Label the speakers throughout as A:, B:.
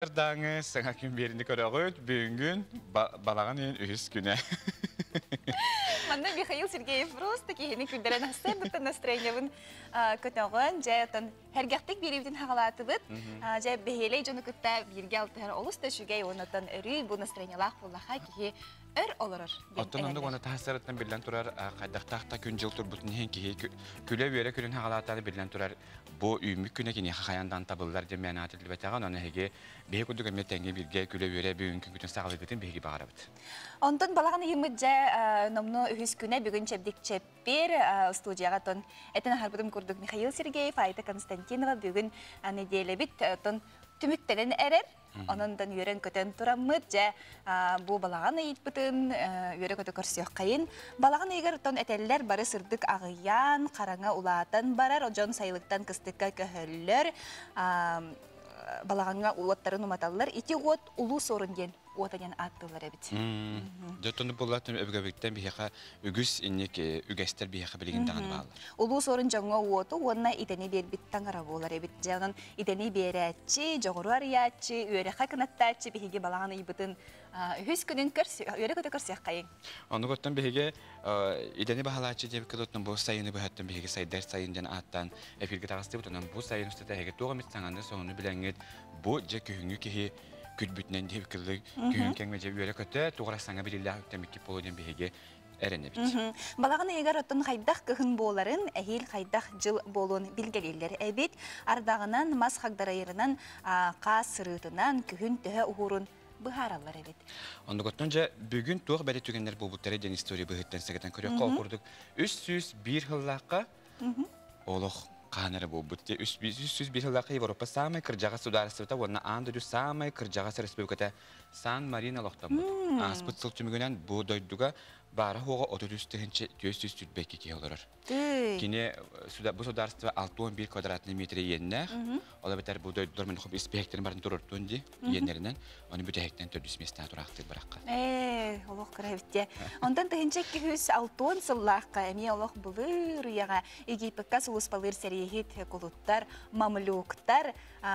A: Dağını sana gün birini körüğüt, bugün balağın ühüs güne.
B: Манда Михаил Сергеев просто кихини күлдерен хастар дуттан настроениябын көтөгөн жаятан хергяттык бирибдин хагалатыбыт жа бехелей жону кытта бирге алтыгар олус да шүгей онотан өрүй бу настроениялах буллаха кихи өр олорор.
A: Оттонунду оны тахсарыттан билен турар кайдактакта күн жыл турбутун хен кихи күлө бөре күлүн хагалатаны билен турар бу үймүк күнө кини хаяңдан табылдар демен атылбатаган оны хеге бе күндүк метенге бирге күлө бөре бүгүнкү күтүн сагалыбытын беги багарабыт.
B: Онтон балаганы химмыджа номно үхүс күнө бүгүн чепдик чеппер студияга тон этен харбытым курдук Михаил Сергеев, Айта Константинова бүгүн неделебит тон түмүктенен эрер. Онондан үйрен көтен тураммыт жа бу балаганы ыйтпытын үйрө көтө көрсөк кайын. Балаганы эгер тон этеллер бары сырдык агыян, караңа улаатан барар, ожон сайылыктан кыстыкка көһөллөр. Балаганга улаттарын уматаллар. Ити год улуу сорун ден отанен аттылар эбит.
A: Жотону буллатын өбгөбүктен бияка үгүс инник үгөстер бияка билген даган баалар.
B: Улуу сорун жаңга уоту, онна итени бербит таңара болар эбит. Жанын итени берәтчи, жогору ариятчи, үйрө хакынаттачы биһиге балаганы ибытын үһүс күнүн көрсө, үйрө көтө көрсөк кайын.
A: Аны готтан биһиге итени баалачы деп кылыттан бу сайыны бахаттан биһиге сайдар сайын аттан эфирге тагысты бутунан бу сайын үстөтө эге тогамит саңаны сону билеңет бу же күнгү кихи күлбүтнен деп кылды күн кеңме же үйрө көтө туграсаңа билилlah өктөмүкки болуден биһиге эренебит.
B: Балаганы эгер оттон хайдах кыхын боларын, эхил хайдах жыл болуун билгелелер эбит. Ардагынан мас хагдарайырынан каа сырытынан күхүн төһө ухурун быхаралар эбит.
A: Ондуготтон же бүгүн туг бери түгендер булбуттары ден история быхыттан сегетен көрөк окурдук. 301 жыллакка олох канары булбутте 301 жыллакка Европа самый кыржага государствота вона андыру самый кыржага республиката Сан-Марино лохтабыт. Аспытсыл түмүгөнөн бу дойдуга бары хого 33-тенче 400 ки олорор. Кине бу государство 61 квадратный метр енне. Ола бетер бу дойдур мен хоп инспекторун барын туруртунди еннеринен. Аны бүтектен 400 местен туракты баракка.
B: Олох кырабитте. Ондан тенче 206 сыллакка эми олох булыр яга Египетка сулус балыр сериехит кулуттар, мамлюктар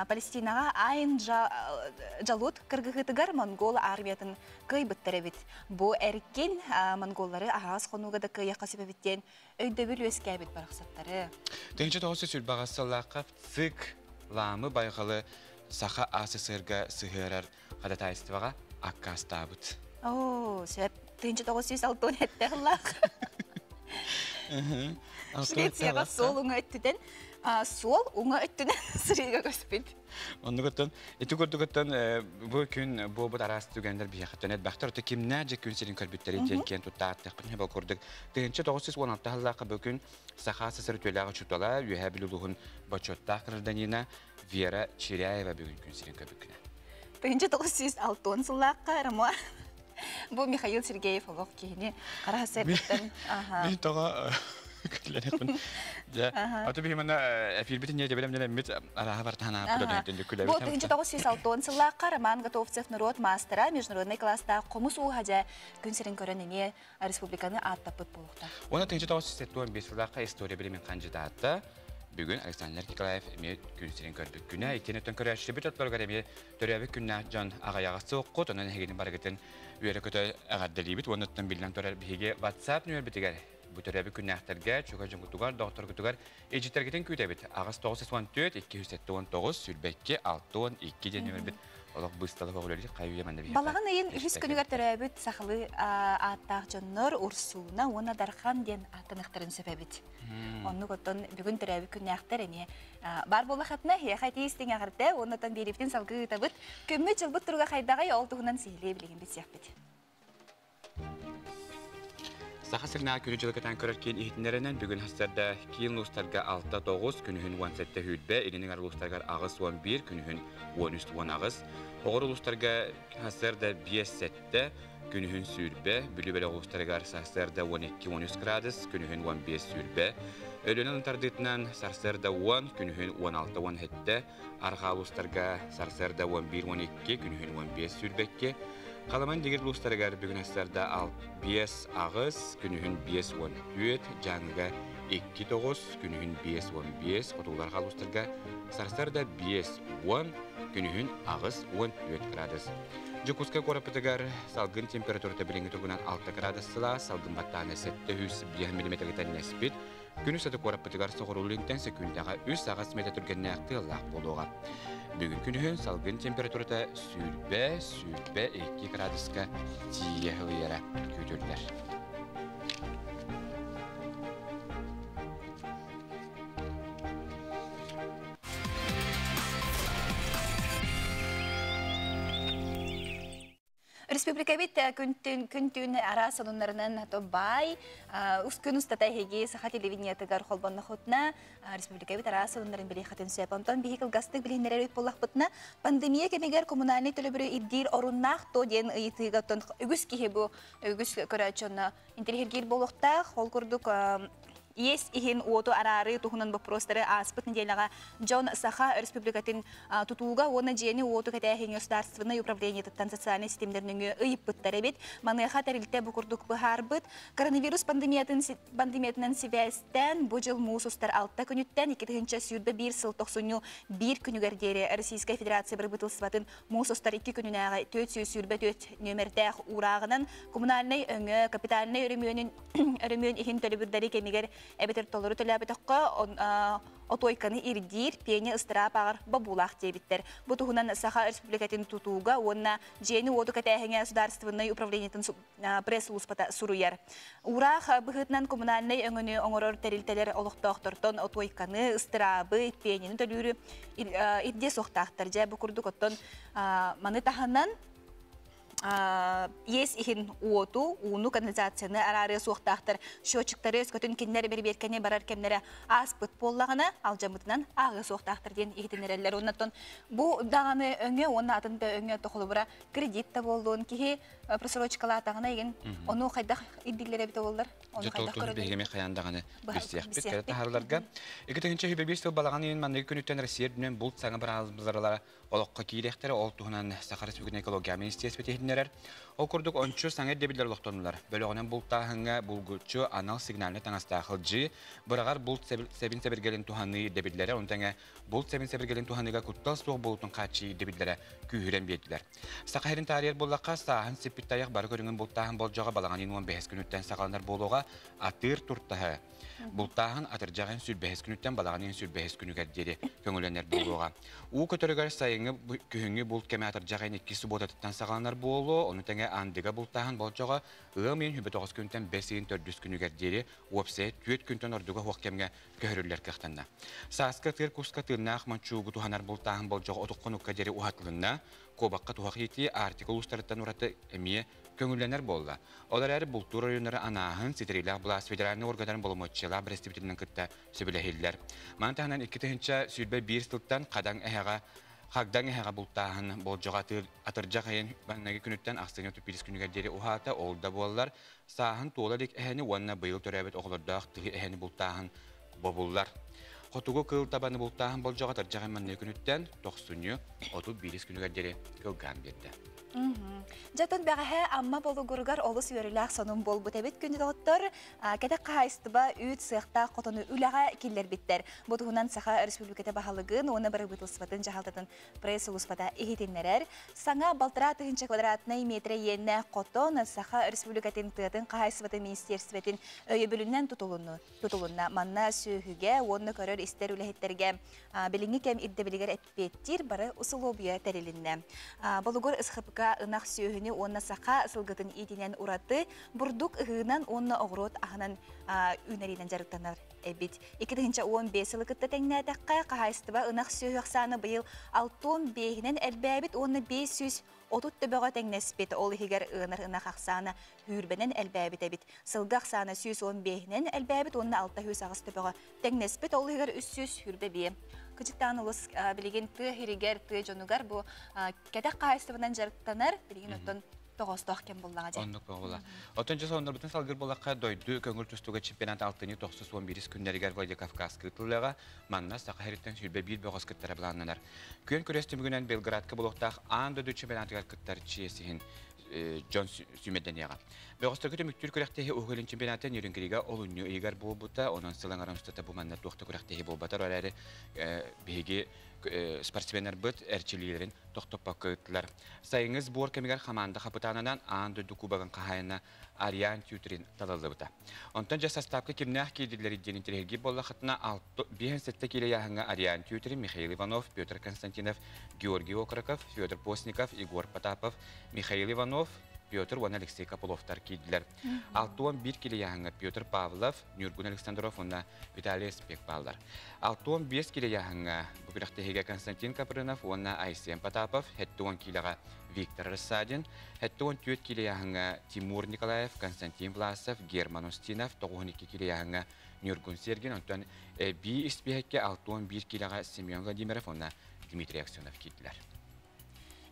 B: Палестинага айын жалут кыргыгытыгар монгол армиятын кыйбыттырабит. Бу эркин монголлары агас конуга да кыяка себептен өйдөбүл өскәбит бараксаттары.
A: Тенче тосы сүл багассаллакка цик ламы байгалы саха АССРга сыгырар кадатайствага аккастабыт.
B: Сөп тенче тосы салтон эттерлак. Швецияга сол уңа өттүден сол уңа өттүден сырыга көспүт.
A: Ондуготтон эти көрдүгөттөн бу күн бу арас түгендер бияхтан бактар то кимне же күн сирин көрбүттери денкен туттаат кыны бал көрдүк. 1916 жыллакка бу күн сахасы сыр төлөгө чутала юхабилулугун бачотта кырданина Вера Чиряева бүгүн күн сирин көрбүкүнө.
B: 1906 жыллакка рама бу Михаил Сергеев олох кийини карасеттен
A: Мен тога күлләрәпен. Ja, аты бимәнә эфирбитен не дибелем не мит арага бартана продуктын күләбе.
B: Бу 1906 жыллакка Роман Готовцев народ мастера международный класста комус ухажа күн сирин көрөнене республиканы аттапыт булукта.
A: Оны 1915 жыллакка история билими кандидаты бүгүн Александр Николаев эме күн сирин көрбүк күнә итенетен көрәшче бит атларга эме төрәбе күннә жан агаягысы оккот анан хегенин баргытын үйрө көтө агаддалибит онуттан билген төрәбе биге WhatsApp нөмер битигәр bu törəbi künnəxtərgə, çökəcün qutuqar, doktor qutuqar, ecitərgədən küydəbit. Ağız 914, 279, sülbəkki, 612 den nömər bit. Olaq bıstalı qoğulları qayuya məndə bir.
B: Balağın ayın ühüs günügər törəbit saxılı attaq jönlər ursuna, ona darxan den atınıqtарын söpəbit. Onu qotdan бүгін törəbi künnəxtər əmə бар bolla xatna, yaxayti istің ağırda, ondan beriftin salgı tabıt, kömmü çılbıt turğa qaydağay oltuğundan sihliyə bilgin bit siyaqbit.
A: Сахасырна күнү жылгытан көрөркен ихтинеринен бүгүн хастарда кийин устарга 6-9 күнүһүн 17 хүлбе, элинин арлустарга агыс 11 күнүһүн 13 агыс, огор улустарга хастарда 5-7 күнүһүн сүрбе, бүлүбеле улустарга хастарда 12-13 градус күнүһүн 15 сүрбе, өлөнөн тардытынан сарсарда 10 күнүһүн 16-17, арга улустарга сарсарда 11-12 күнүһүн 15 сүрбекке, Qalamан digir lustargar бүгін астарда 5 ağız, günühün 5-14, жаңыға 2-9, günühün 5-15, qotuqlar qalustarga Сарсарда 5-10, күнүһүн ағыс 14 градус. Жокуска корапытыгар салгын температурата билинги тугунан 6 градус сыла, салгын баттаны 700 мм тәннеспит, күнү саты корапытыгар соғырулинтен секундага 3 ағыс метр түргенне ақтылақ болуға. Бүгін күнүһүн салгын температурата сүрбе 2 градуска тие хылыяра күтүрлер.
B: Республика бит күнтүн ара сонуннарынан бай ускун устатай хеги саха телевидениятыгар холбонна хотна республика бит ара сонуннарын били хатын сөпонтон бихикл гастык билиннерер боллахпытна пандемия кемегер коммунальный төлөбүрө иддир оруннах то ден ыйтыгатон үгүс кихи бу үгүс көрөчөнө интерхергил болохта хол курдук Есть ихин уоту арары тухунан вопростары аспыт неделяга Джон Саха республикатын тутууга оны жени уоту катахин государственное управление таттан социальный системдернү ыйыппыттар эбит маныха тарилте букурдук быхарбыт коронавирус пандемиятынан сибэстен бу жыл муусустар алтта күнүттен 2-нче сүйүрбө 1 сыл 91 күнүгер дери Российская Федерация бир бытылсыбатын муусустар 2 күнүнага 4 сүйүрбө 4 нөмердэх урагынан коммунальный өңө капитальный өрөмөн ихин төлөбүрдери кемигер Эбетер толору төлөбүтөккө отойканы ирдир пене ыстырапагар бабулах дебиттер. Бу тугунан Саха республикатын тутууга онна жени оду катахине государственное управлениятын пресс-службата суруяр. Урах быхытнан коммунальный өңөнү оңорор терилтелер олуктоктортон отойканы ыстырабы пенени төлүрү ирде соктактар же бу курдук оттон маны таханан Есть ихин уоту, уну канализацияны арары суқтақтыр. Счетчиктары өскөтін кеннері берберкене барар кемнері аспыт боллағына, алжамытынан ағы суқтақтыр ден ехтенерелер. Оннаттон, бұл дағаны өңе, оны атында өңе тоқылы бұра кредитті болуын, кеге просрочкала атағына еген, оны қайдақ идділері біті болдар.
A: Жотолтуны бейгеме қаяндағаны бестияқ бет, кәрі тахарларға. 2-нче хүбе 5 сыл балаған ең маңнығы күніттен Россия дүнен бұлт саңы бір азбызаралары олыққа кейлектері, ол туғынан Сахара Республиканы экология министерстве технерер. Ол күрдік 10 саңыр дебілдер олықтонылар. Бөліғінен бұлттағыңа бұлгүтчі анал сигналны таңастақылжы, бұрағар бұлт сәбін сәбіргелін туғаны дебілдері, онтаңа бұлт сәбін сәбіргелін туғаныға күттал суық бұлтын қатшы дебілдері күйірен бетілер. Сақайрын тарихер болаққа сағын сеппіттайық бары көріңін бұлттағын болжаға балағанын 15 күніттен сақаланар болуға атыр тұрттағы. Бұлттағын атыржағын сүрбәхес күніттен балағанын сүрбәхес күнігер деді көңіленер болуға. У көтірігер сайыңы күйіңі бұлт кәмі атыржағын 2 субботатыттан сақаланар болу, оны тәңе андыға бұлттағын болжаға ұғымен хүбі 9 күніттен 5-4 күнігер деді өпсе 4 күнттен ордуға хоқ кәмге көхірілер кіқтанна. Саасқа тыр куска тырнақ манчуғы туханар бұлттағын болжаға отыққыныққа дері ұхатылынна, Кобаққа туғақ еті артикул ұстарыттан ұраты әмие көңілленер болла. Олар әрі бұлттур районары анағын сетерейлер бұлас федеральный органдарын болыматчыла бірестіпетінің күтті сөбіләхелілер. Мантағынан 2-нче сүрбе 1 сылттан қағдан әхеға бұлттағын болжаға атыржақ әйін баннағы күніттен астығын өтіп 1 күнігер дері ұхата олда болалар. Сағын туолалик әхені уанна бұйыл төрәбет оғылырдақ тұғы әхені бұлттағын бобулар. Хотугу кыл табаны бұлттағын болжаға таржаған манны күніттен 90 31 күнігер дері көлган берді.
B: Жатын бәғәһе амма болугургар олыс үйеріләқ сонун бол бұтәбет күні доғыттыр. Кәдек қайыстыба үйт сыйықта қотыны үләға келер біттер. Бұтығынан Саха республиката бағалығын, оны бір бұтылсыпатын жағалтатын пресс-ұлыспата ехетенлерер. Саңа балтыра тұхынча квадратный метре енне қотон Саха республикатын тұғытын қайсыпатын министерсветін өйі бүліннен тұтылынна. Манна сүйіге, оны көрір істер үләхеттерге біліңі кәм ирді білігер әппеттер бары ұсылу бұя тәрелінне. Болугур ысқыпқа ынақ сүйіні онна сақа сылғытын етінен ұраты, бұрдық ұғынан онна оғырот ағынан үнәрінен жарықтанар әбет. 2-15 сылғытты тәңіне әтәққа қағайыстыба ынақ сүйі ақсаны бұйыл 6-5-нен әлбәбет онна 500 отут төбөға тәңнеспет ол егер ынар ынақ ақсаны хүрбенен әлбәбет әбет. Сылғы ақсаны 115-нен әлбәбет онна 600 ағыз төбөға тәңнеспет ол егер 300 хүрбе бе. Кычыктан улыс билеген ты хиригер ты жонугар бу кәдәк кайсыбынан жарыктанар билеген оттон тоғыстық кен боллаға жа.
A: Оннық бола. Отынчы соңдар бүтін салгыр болаққа дойду көңіл түстуға чемпионат 6-911 күндерігер Владикавказ кыртылыға манна сақа хәріттен сүлбе бейл боғыз кыттары біланнанар. Көн көресті мүгінен Белградқа болуқтақ ан дөді чемпионатығар кыттар чиесіхін John Sümedeniyaga. Beğostaki tümüktür kürektehi uğulun çempionatın yürünkiriga olunyu igar bulbuta, onun sılan aramsıta bu manlar tohta kürektehi bulbatar olayları bihigi sportsmenler bıt erçililerin tohtop bakıttılar. Sayınız bu orkamigar hamanda kapıtanından andı dukubagan kahayana Arian Tuterin talalılıbıta. Ondan jasastapkı kimnah kiydileri denintirhelgi bolla xatına 1 kile yahanga Arian Tuterin, Mikhail Ivanov, Pyotr Konstantinov, Georgiy Okrakov, Fyodor Postnikov, Igor Potapov, Mikhail Ivanov, Pyotr ve Alexey Kapolovlar kiydiler. 6-11 kile yahanga Pyotr Pavlov, Nurgun Alexandrov, ona Vitaliy Spek ballar. 6-15 kile yahanga bu kürektehiga Konstantin Kaprinov, ona Aysem Potapov, 7-10 kilega Viktor Rassadin, 7-14 kile yahanga Timur Nikolaev, Konstantin Vlasov, German Ustinov, 9-12 kile yahanga Nurgun Sergin, ondan bir ispihekke 6-11 kilega Semyon Vladimirov, ona Dmitry Aksyonov kiydiler.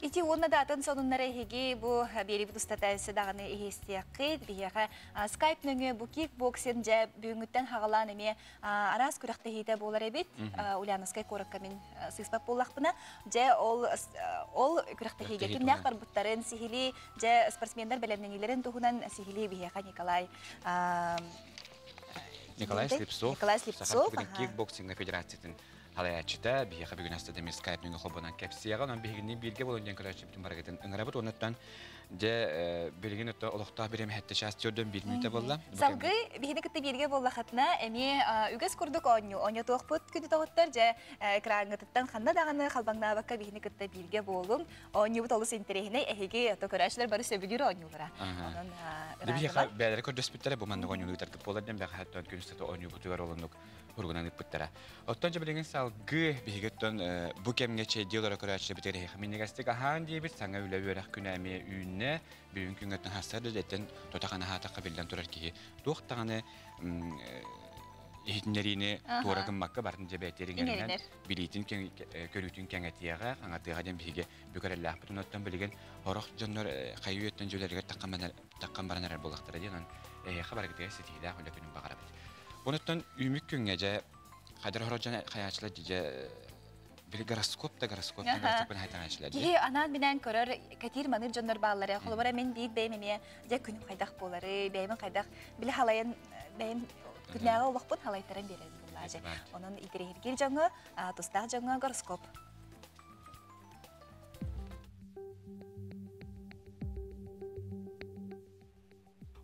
B: İti onda dağıtın sonunlara ehegi bu beri bu tustataysı dağını ehestiyakit biyaga Skype nöngü bu kickboxing ja büyüngütten hağalan eme aras kürekte hite bolar ebit ulyanaskay korakkamin sıspap bollaqpına ja ol kürekte hige kimnaq barbutların sihili ja sportsmenler belemnenilerin tohunan sihili biyaga
A: Nikolay Slipsov, Kickboxing Federasyasının halayatçıda bir yaka bir gün hasta demiş Skype'nin hobonan kapsiyagan on bir bilge bolonyan kıraçı bütün hareketin ıngarabıt onuttan de bilgin öte olukta birem hatta şastiyordum bir müte bolla.
B: Salgı bihine kıtta bilge bolla hatna emi üges kurduk onyo toqput küdü toquttar ja krangıtıttan xanda dağını xalbangna bakka bihine kıtta bilge bolum onyo bu olus interehine ehege to kıraçlar barı söbügür onyolara.
A: De bir yaka beyler kod hospitale bu mandı onyo tartıp bolardım ben hatta günüste onyo bu tuvar olunduk. Hurgunanıp bittara. Ottanca bilgin salgı bihigetton bu kemge çeydi olarak kıraçlı biteri hekminnegastik ahan diye bir sana öyle börek günemi ünne büyük güngetten hasardı detten totakana hata kabilden turar ki doğtağını ihtinlerini tuğrakın makka barınca beyterin elinden bilitin körütün kengetiyaga angatıgaden bihige bükerellah bütün ottan bilgin horok canlar kayyötten jölerge takkan baranar bolaktara diyen haber gittiğe sitiyla öyle günün bakarabit. Bundan ümük gün gece Kadir Horacan kayaçlar diye bir goroskop ben haytan açlar.
B: Ki anan bilen körür katir manır jonlar balları holbara men biyik beymemeye ja günüm kaydak bolary beymen kaydak bile halayan beym günnaga waqt halaytaran beredi bullaje. Onun itirehir jonga tostar jonga goroskop.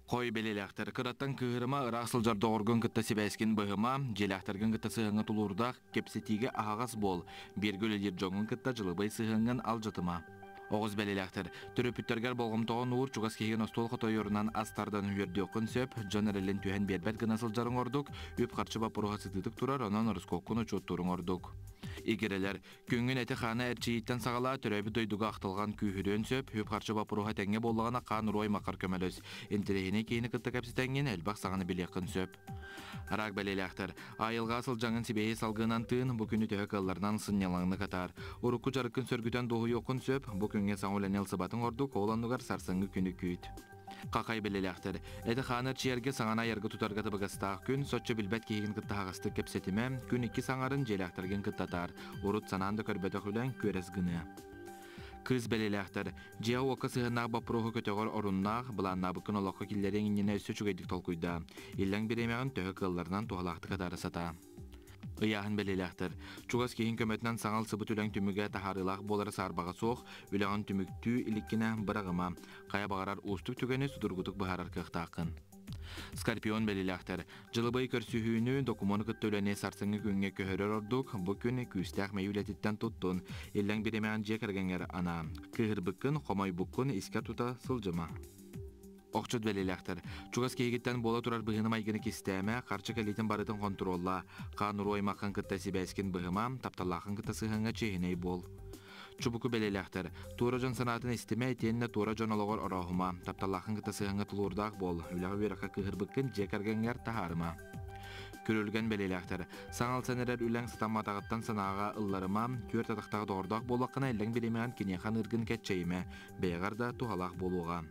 C: Koy belelekter kıratan kıhırıma ıraqsılcar doğurgun kıtta sibeskin bıhıma, jelektergin kıtta sığınğı tulurdaq, kepsetiğe ağaz bol, bir gölelir jongun kıtta jılıbay sığınğın aljatıma. Oğuz belelekter, türüpütterger bolğumtoğun uğur çugas kegen ostol xotoyorundan astardan hüverdi okun söp, jonerelin tühen berbet gınasılcarın orduk, üp qarçı vapuruğa sıtıdık turar, onan ırıskokun uçutturun orduk. İgereler, küngün eti xana erçiyitten sağala töröbü doyduga aqtılgan kühürön söp, hüp qarçı vapuruğa tenge bollağına qan roy makar kömelöz. Enterehine keyini kıtta kapsitengen elbaq sağını bileqin söp. Arak belelekter, ayılga asılcanın sibeyi salgınan tığın, bu günü töhek allarından sınyalanını katar. Urukku jarıkkın sörgüten doğu yokun söp, bu künge sağulen el sıbatın orduk, oğlanlıgar sarsıngı günü küyt. Qaqay belelekter, eti xanır çiyerge sağana yargı tutargatı bagastaq gün, soçça bilbet keyigin kıtta hağıstık kepsetime, gün iki sağarın jelektergen kıttatar, urut sananda körbete gülen köres gını. Kız belelekter, jiya oka sığınaq bapuruğu kötegor orunnaq, bulanna bukun olaqqa killerin inine üssü çugaydık tolkuyda, illen biremeğin töhü kıllarından tuğalaktı kadarı sata. Iyahın belelekter, çugas keyin kömetinden sağal sıbıt ülen tümüge taharılaq boları sarbağa soğuk, üleğin tümüktü ilikkine bırağıma, kaya bağırar ustuk tügeni sudurgutuk bıharar kıhtaqın. Skorpion belelekter, jılıbay körsühüünü dokumonu kıttölene sarsıngı günge köhörör orduk, bu gün küstaq meyuletitten tuttun, illen biremeğin jekergenger ana, kıhır bıkkın, xomay bukkun isker tuta sılcıma. Oqçut belelekter, çugas keyigitten bola turar bıhını maygını kisteme, qarçı kalitin barıtın kontrolla, qanuru oymakın kıtta sibeskin bıhıma, taptallaqın kıtta sığınga çehiney bol. Çubuku belelekter, tuğracan sanatın istime etyenine tuğracan olağır orahuma, taptallaqın kıtta sığınga tulurdaq bol, ülağı veraka kıhır bıkkın jekergenger taharıma. Körülgen belelekter, sağal senerer ülen sıtammadağıttan sanağa ıllarıma, kör tataqtağı doğurdaq bolaqına ellen bilemeyen kinyahan ırgın ketçeyime, beygarda tuhalaq boluğa.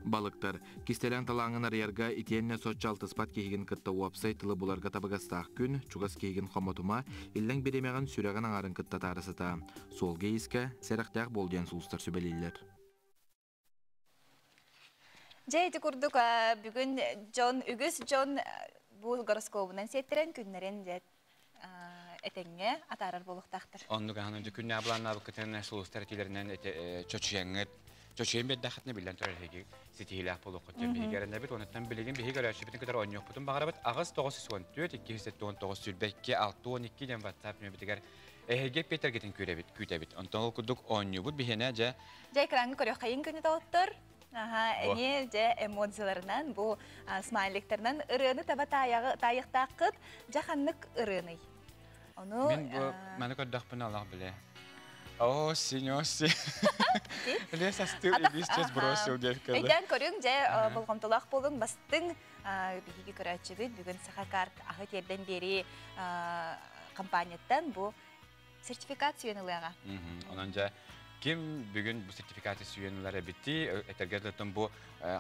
C: Balıktar, kistelen talağın arayarga itiyenne soçal tıspat kehigin kıtta websaytlı bularga tabagastaq gün, çugas kehigin xomotuma, illen biremeğin süreğin ağarın kıtta tarısıta. Sol geyizke, seraqtaq boldiyan sulustar sübeliller.
B: Жайты курдук бүгүн Джон үгүс Джон бул гороскобунан сеттерен күннерен жет этеңге атарар болуктактыр.
A: Онну гаһан күнне абланна бу кетен сулустар тилеринен чочуяңгыт чочуяң бет дахатны билен төрөр хеги ситилах болук көтөн бигерне бит онуттан билеген биги көрөчү битин кедер оньёк бутун багарабыт агыс 914 279 сүрбекке 612 ден WhatsApp нөбитигер эһеге Петер кетин күтебит онтон кудук онью бут бихене же
B: Жай кранга көрө кайын күнү доттор. Эне же эмоцияларынан бу смайликтернен ырыны таба тайыктакыт жаханнык ырыны. Ону
A: мен бу маны көрдөкпүн Аллах биле. О, сеньор, Лес астыл ибисчес бросил девкада.
B: Эйден көрүң же болгомтолак болуң бастың биги көрөчүбүт бүгүн саха карт агы терден бери компанияттан бу сертификат сүйөнүлага.
A: Онан же ким бүгүн бу сертификаты сүйөнүлөрө битти, этергерден бу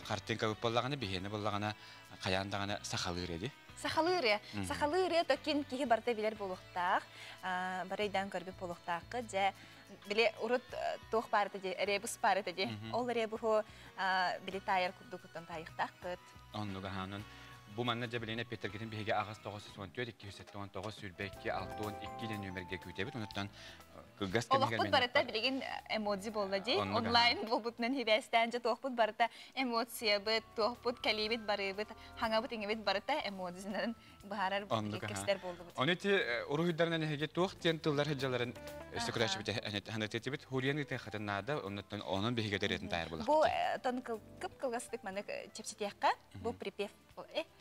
A: картинка боллаганы бихени боллагана каяндаганы сахалыр эди.
B: Сахалыры токин кихи барта билер болуктак, барайдан көрбүп болуктакы же биле урут тох барыты же ребус барыты же ол ребуху биле тайыр курдуктан тайыктакыт.
A: Оннуга ханын бу манна же билене Петергетин биге агас 914 279 сүрбекке 612 ден нөмерге күтебит. Онуттан газ кемеген.
B: Олохпут барыта билеген эмодзи болду. Онлайн болбутнан хибестен же тохпут барыта эмоция бит, тохпут калибит барыбыт, хангабыт ингебит барыта эмодзинен бахарар кекстер болду.
A: Онети урухуйдарынан хеге тох тен тылдар хеджаларын сөкөрөчү бит ханатетибит хурияны те хатынада онуттан онун биге деретін тайыр болак.
B: Бу тонкыл кыпкылгастык маны чепситиякка бу припев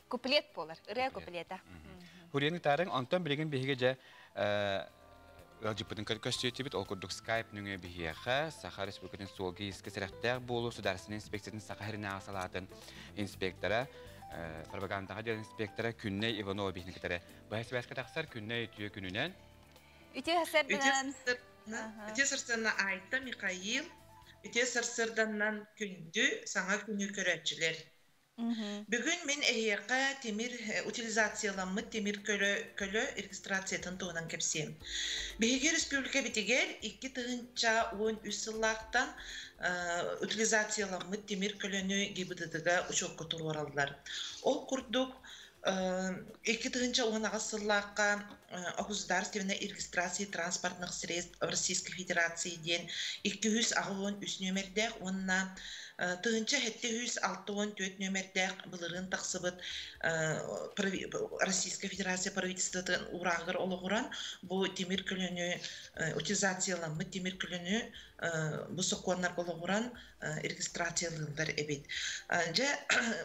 B: куплет болар, ыря куплета.
A: Хурияны тайрын онтон билеген биге же Жипутын көркөстүйтүбүт ол курдук Skype нүңө бихиэха Саха Республикатын суолги искесеректер болу сударсын инспекциясын Сахарина асалатын инспектора пропагандаға дел инспектора Күнне Иванова бихникетере. Байсы байска тақсар Күнне түйе күнінен
B: Үте хасардан
D: Үте сырсына айта Михаил Үте сырсырданнан күнді саңа күні көрәтчілер. Бүгін мен әйеқа темір утилизацияланмы темір көлі регистрациятын туғынан кепсем. Бейге республика бітігер 2 тығынша 13 сыллақтан утилизацияланмы темір көліні гибідідігі ұшоққа тұру оралдар. Ол күрдік 2 тығынша 10 сыллаққа государственная регистрация транспортных средств в Российской Федерации ден 200 ағылын үс нөмердек, онына тыгынча 764 нөмердек былырын тақсыбыт Российская Федерация правительствотын урағыр олығыран бұ темір көліні утилизацияланмы темір көліні бұ соқуанлар олығыран регистрациялығылар әбет.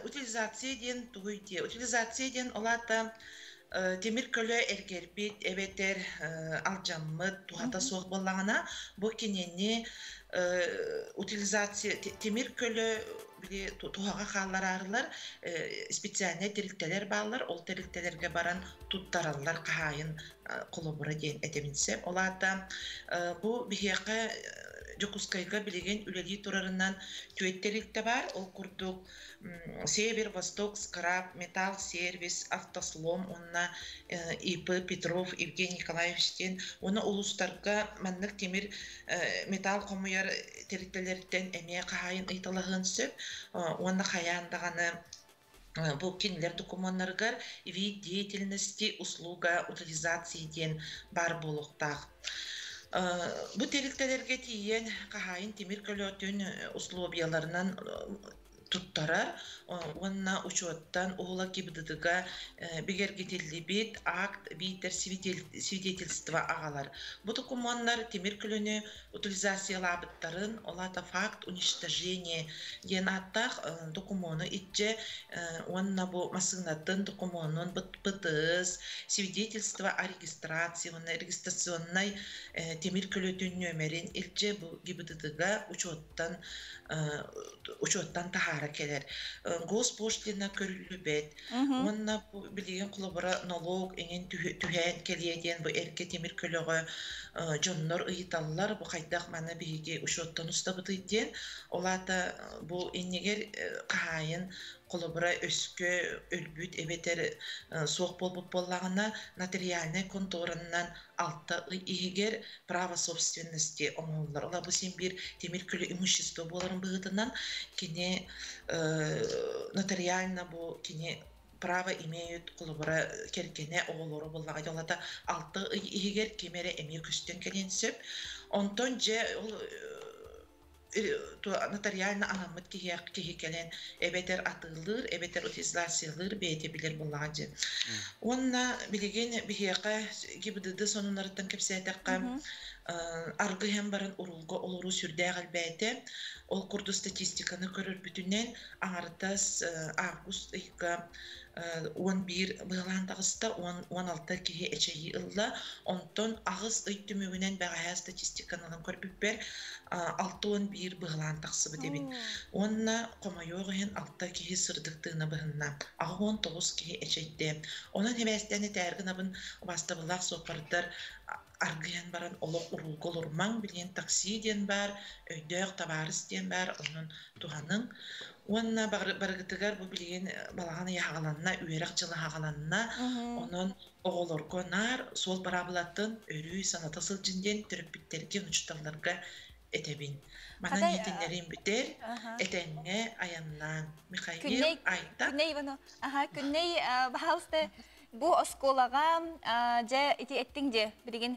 D: Утилизация ден туғыйде. Утилизация ден олата темір көлі әргербет, әбетер алжаммыт, туғата соқ болағына бұ кенені утилизация темір көлі туғаға қалар арылар специальный теріктелер бағылар, ол теріктелерге баран туттаралар қағайын қолыбыры ден әтемінсе. Олата бұ бігеқі Жокускайга билеген үлелі турарынан түйеттерікті бар. Ол күрдік Север, Восток, Скраб, Металл, Сервис, Автослом, онна Ипы, Петров, Евгений Николаевичтен, оны улустарға мәнлік темір металл қомыяр теректелерден әме қағайын ұйталығын сөп, оны қаяндағаны бұл кенілер документаргар вид деятельности, услуга, утилизации ден бар болуқтақ. Бұл теректелерге тиен қағайын темір көлөтін условияларынан туттарар, онна учеттан оғыла кебідідіға бігергетелі бет, акт, бейтер свидетельство ағалар. Бұл документтар темір көліні утилизациялабыттарын, олата факт уничтожение ден аттақ документы итже, онна бұл масыңнатын документын бұтыз, свидетельство о регистрации, онна регистрационной темір көлөтін нөмерін илже бұл кебідідіға учеттан тахара келер. Госпошлина көрілібет. Онна білеген құлыбыра налог, енен түхен келеден бұл әрке темір көлігі жоннор ұйыталылар. Бұл қайдақ маны біге учеттан ұстабыды ден. Олата бұл енегер қағайын kolobora öskö ölbüt ebeter soğuk bol bollağına notarialne kontorundan altta ihiger право собственности оңоллар. Ола bu sen bir demir külü imущество боларын быгытынан кини нотариально bu kini право имеют колобора керкене оголору боллага жолата алты иһигер кемере эми күстен келенсеп онтон же ол нотариально анамыт киһи келен эбетер атылыр эбетер утилизациялыр бейте билер боллага же онна билеген бихияка гибдыды сонунарыттан кепсетекка аргыһен барын урулга олору сүрдәгәл бәйте ол курду статистиканы көрөр бүтүнен аңартас август 11 быйлантагыста 16 киһи эчеги ылла онтон агыс ыйттүмүгүнен бәгә статистиканы көрбүппер 6-11 быйлантаксы битебин онна комайогын 6 киһи сырдыктыгына быһынна 19 киһи эчейде онун хебестени тәргинабын бастабылак сопартар аргыян баран олок урулголурмаң билген такси ден бар, өйдөк табарыс ден бар, onun туганын. Онна баргытыгар бу билген балаганы ягаланна, үйрәк жылы хагаланна, onun оголоргонар сол барабылатын өрүй саната сылжынден түрүп биттерге учталарга этебин. Мана нетенерин битер, этенге аяннан Михаил айта.
B: Күнней вано. Күнней баалсты bu осколага же ити эттиң же билген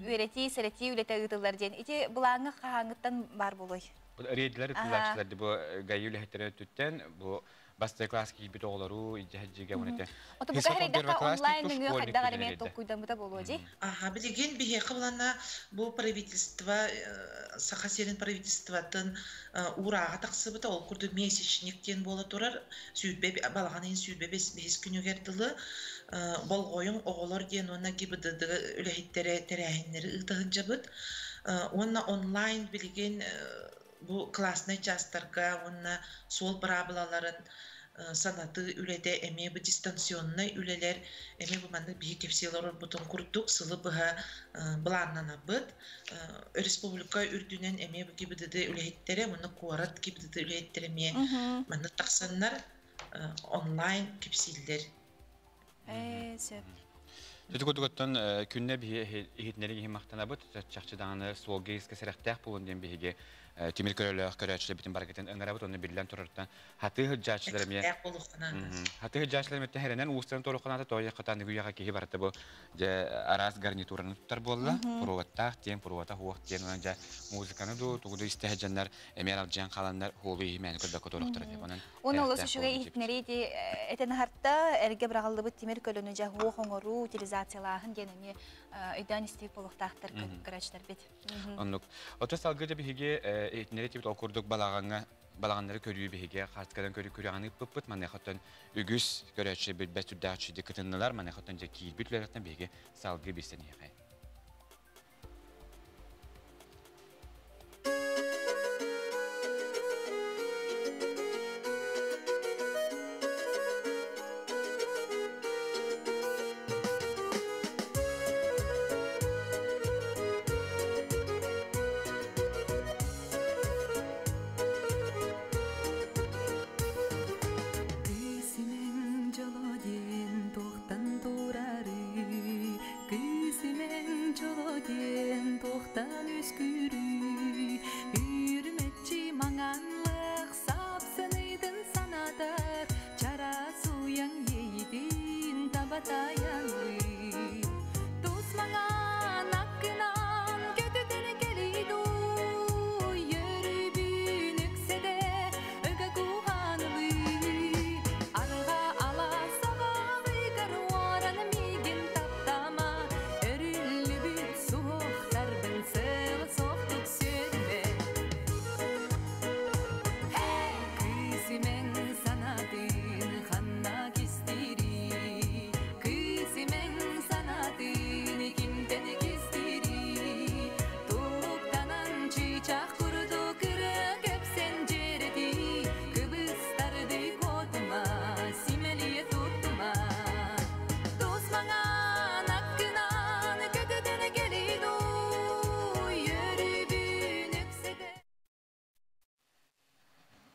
B: үрети серети үлете ыдылар ден ити булаңы хаңыттан бар болой.
A: Bu reydiler kullanıcılar bu gayül hetere tütten bu bastı klas gibi doğruları icahciga bunete.
B: Ota bu kahredaka online nüngü hadda garime tokuydan buta boloji.
D: Aha bilген бихе кылана bu правительство Сахасерин правительствотын урага таксыбыта ол курду месячниктен бола турар сүйүтбе балаганын сүйүтбе 5 күнүгер болгоюң оголор ден онна гибыды үлехиттере терехиннери ытыгынжабыт онна онлайн билген bu классный частарга онна сол барабылаларын санаты үледе эме бу дистанционный үлелер эме бу манда бии кепселер бутун курдук сылы быга бланнана быт республика үрдүнен эме бу гибиде үлехиттере муну куарат гибиде үлехиттере ме манда таксаннар онлайн кепселдер
B: сөп
A: Жүдүгөттөн күнне бии ихитнерги химактанабыт чакчыданы сволгейске серектах булунден биге Timir körülük körüçle bütün barketin öngörübüt onu bilen tururdan hatı hıccaçlar mı? Hatı hıccaçlar mı teherenen uğustan toruqanata toya qatan güyaga ki barata bu je aras garniturunu tutar bolla provata tien provata huq tien önce muzikanı do tuğdu istehcanlar emeral jan qalanlar holu himen ködä kotoruqtar dep onun.
B: Onu olsa şuga ihtineri di eten harta erge brağaldı bu timir körünü ja huq ongoru utilizasyalahın genemi ödan isteyip oluqtaqtar körüçler bit.
A: Onluk. Oto salgıca bihige etneri okurduk balağanları körüyü bihige qartkadan körüğanı pıpıt manexatan ügüs körüçü bir betüddaçı dikkatinler manexatan jeki bütlerden bihige salgı biseni yaqay.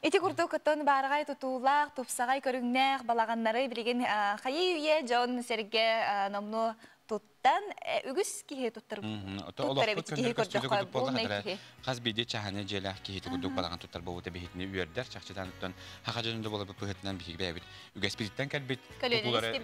B: Эти курдук оттон баргай тутуулак, тупсагай көрүңнәк, балаганнары билеген хайы үйе Джон Серге номну туттан үгүс кихи туттар. Туттар бит кихи көрдөк болнай кихи.
A: Хаз биде чаханы желах кихи курдук балаган туттар болута бихитни үйердер чакчадан оттон хакажында болуп пыгытынан бихи бәбит. Үгәс биттен калбит
B: тутулары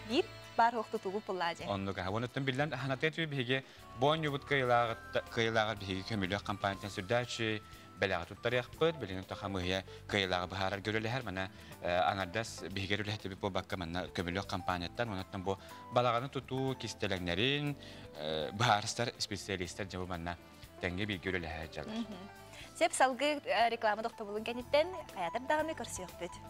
B: бир бар хокты тулуп буллажы.
A: Оннуга хавонаттан билен ханатет биге боню бут кыйлагы биге көмүлө компаниядан сүрдәчи беләгә туттар яхпыт, белән тахамыя кыйлагы бахарар görеләр менә аңардас биге рөләте бу бакка менә көмүлө компаниядан оннан бу балаганы туту кистеләңнәрин бахарстар специалисттар җавап менә тәңге биге görеләр җалар.
B: Сеп салгы реклама докты булган кәнеттен хаятыр дагы көрсөк бит.